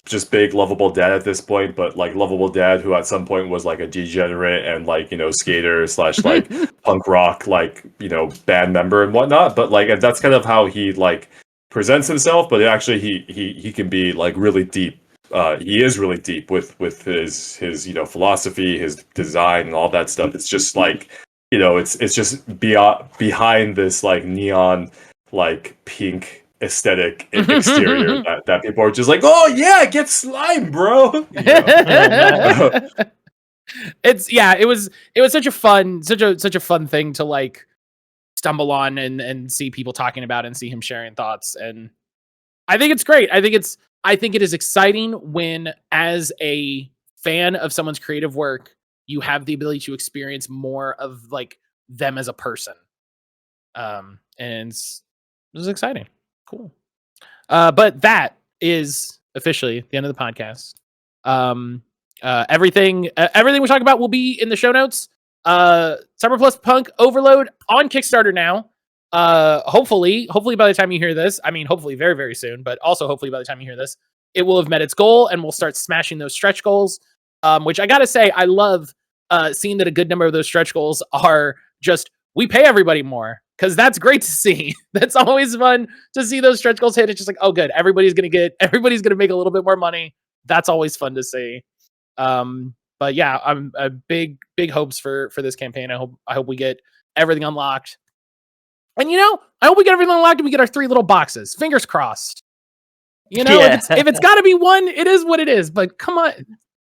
just big lovable dad at this point, but like lovable dad who at some point was like a degenerate and like, skater / like punk rock, like, band member and whatnot. But like, and that's kind of how he like presents himself, but actually he can be like really deep. He is really deep with his philosophy, his design and all that stuff. It's just like, it's just behind this like neon, like pink aesthetic exterior that people are just like, oh yeah, get slime, bro. It was such a fun thing to like stumble on and see people talking about and see him sharing thoughts. And I think it's great. I think it is exciting when, as a fan of someone's creative work, you have the ability to experience more of like them as a person. And it was exciting. Cool. But that is officially the end of the podcast. Everything we talk about will be in the show notes. CBR+PNK Overload on Kickstarter now. Hopefully by the time you hear this, I mean, hopefully very, very soon, but also hopefully by the time you hear this, it will have met its goal and we'll start smashing those stretch goals. Which I gotta say, I love seeing that a good number of those stretch goals are just, we pay everybody more. Because that's great to see. That's always fun to see those stretch goals hit. It's just like, oh, good. Everybody's gonna make a little bit more money. That's always fun to see. But yeah, I'm a big hopes for this campaign. I hope we get everything unlocked. And I hope we get everything unlocked and we get our 3 little boxes. Fingers crossed. Yeah. If it's got to be one, it is what it is. But come on,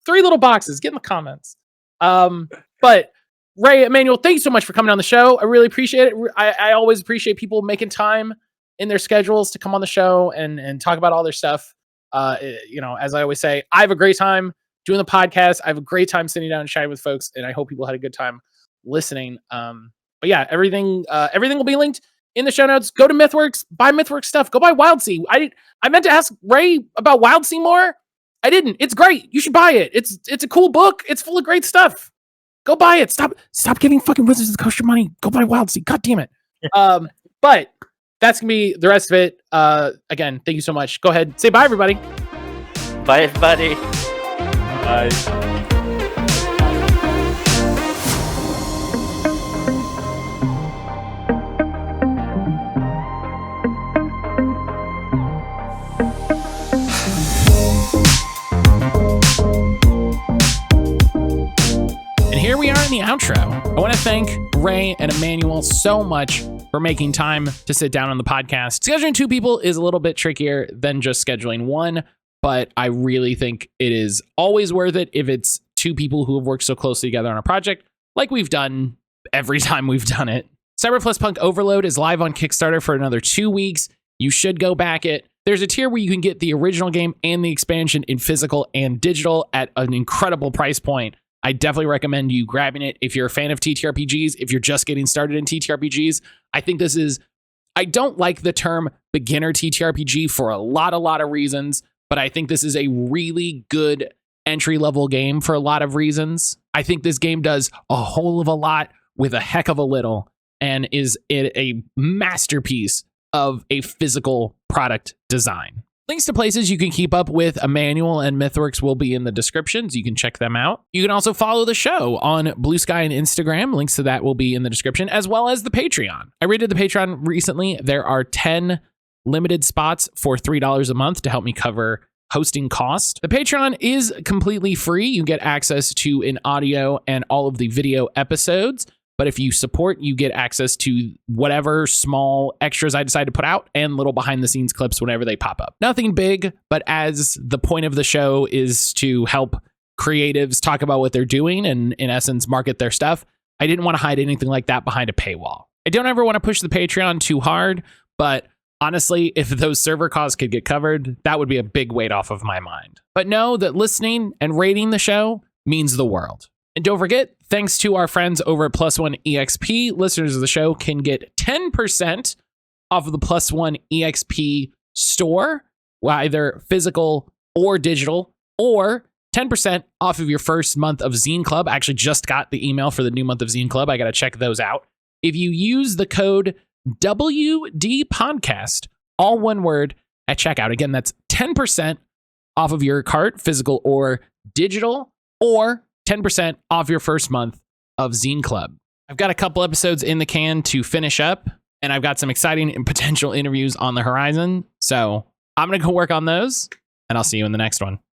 3 little boxes. Get in the comments. But Ray, Emanoel, thank you so much for coming on the show. I really appreciate it. I always appreciate people making time in their schedules to come on the show and talk about all their stuff. As I always say, I have a great time doing the podcast. I have a great time sitting down and chatting with folks, and I hope people had a good time listening. But yeah, everything will be linked in the show notes. Go to Mythworks, buy Mythworks stuff. Go buy Wildsea. I meant to ask Ray about Wildsea more. I didn't. It's great. You should buy it. It's a cool book. It's full of great stuff. Go buy it. Stop giving fucking Wizards of the Coast your money. Go buy Wildsea. God damn it. But that's going to be the rest of it. Again, thank you so much. Go ahead. Say bye, everybody. Bye, everybody. Bye. Here we are in the outro. I want to thank Ray and Emanoel so much for making time to sit down on the podcast. Scheduling 2 people is a little bit trickier than just scheduling 1, but I really think it is always worth it if it's 2 people who have worked so closely together on a project, like we've done every time we've done it. CBR+PNK Overload is live on Kickstarter for another 2 weeks. You should go back it. There's a tier where you can get the original game and the expansion in physical and digital at an incredible price point. I definitely recommend you grabbing it if you're a fan of TTRPGs, if you're just getting started in TTRPGs. I don't like the term beginner TTRPG for a lot of reasons, but I think this is a really good entry-level game for a lot of reasons. I think this game does a whole of a lot with a heck of a little and is a masterpiece of a physical product design. Links to places you can keep up with Emanoel and Mythworks will be in the descriptions. You can check them out. You can also follow the show on Blue Sky and Instagram. Links to that will be in the description, as well as the Patreon. I rated the Patreon recently. There are 10 limited spots for $3 a month to help me cover hosting cost. The Patreon is completely free. You get access to an audio and all of the video episodes. But if you support, you get access to whatever small extras I decide to put out and little behind the scenes clips whenever they pop up. Nothing big, but as the point of the show is to help creatives talk about what they're doing and in essence market their stuff, I didn't want to hide anything like that behind a paywall. I don't ever want to push the Patreon too hard, but honestly, if those server costs could get covered, that would be a big weight off of my mind. But know that listening and rating the show means the world. And don't forget, thanks to our friends over at Plus One EXP, listeners of the show can get 10% off of the Plus One EXP store, either physical or digital, or 10% off of your first month of Zine Club. I actually just got the email for the new month of Zine Club. I got to check those out. If you use the code WDPodcast, all one word, at checkout. Again, that's 10% off of your cart, physical or digital, or 10% off your first month of Zine Club. I've got a couple episodes in the can to finish up, and I've got some exciting and potential interviews on the horizon. So I'm going to go work on those, and I'll see you in the next one.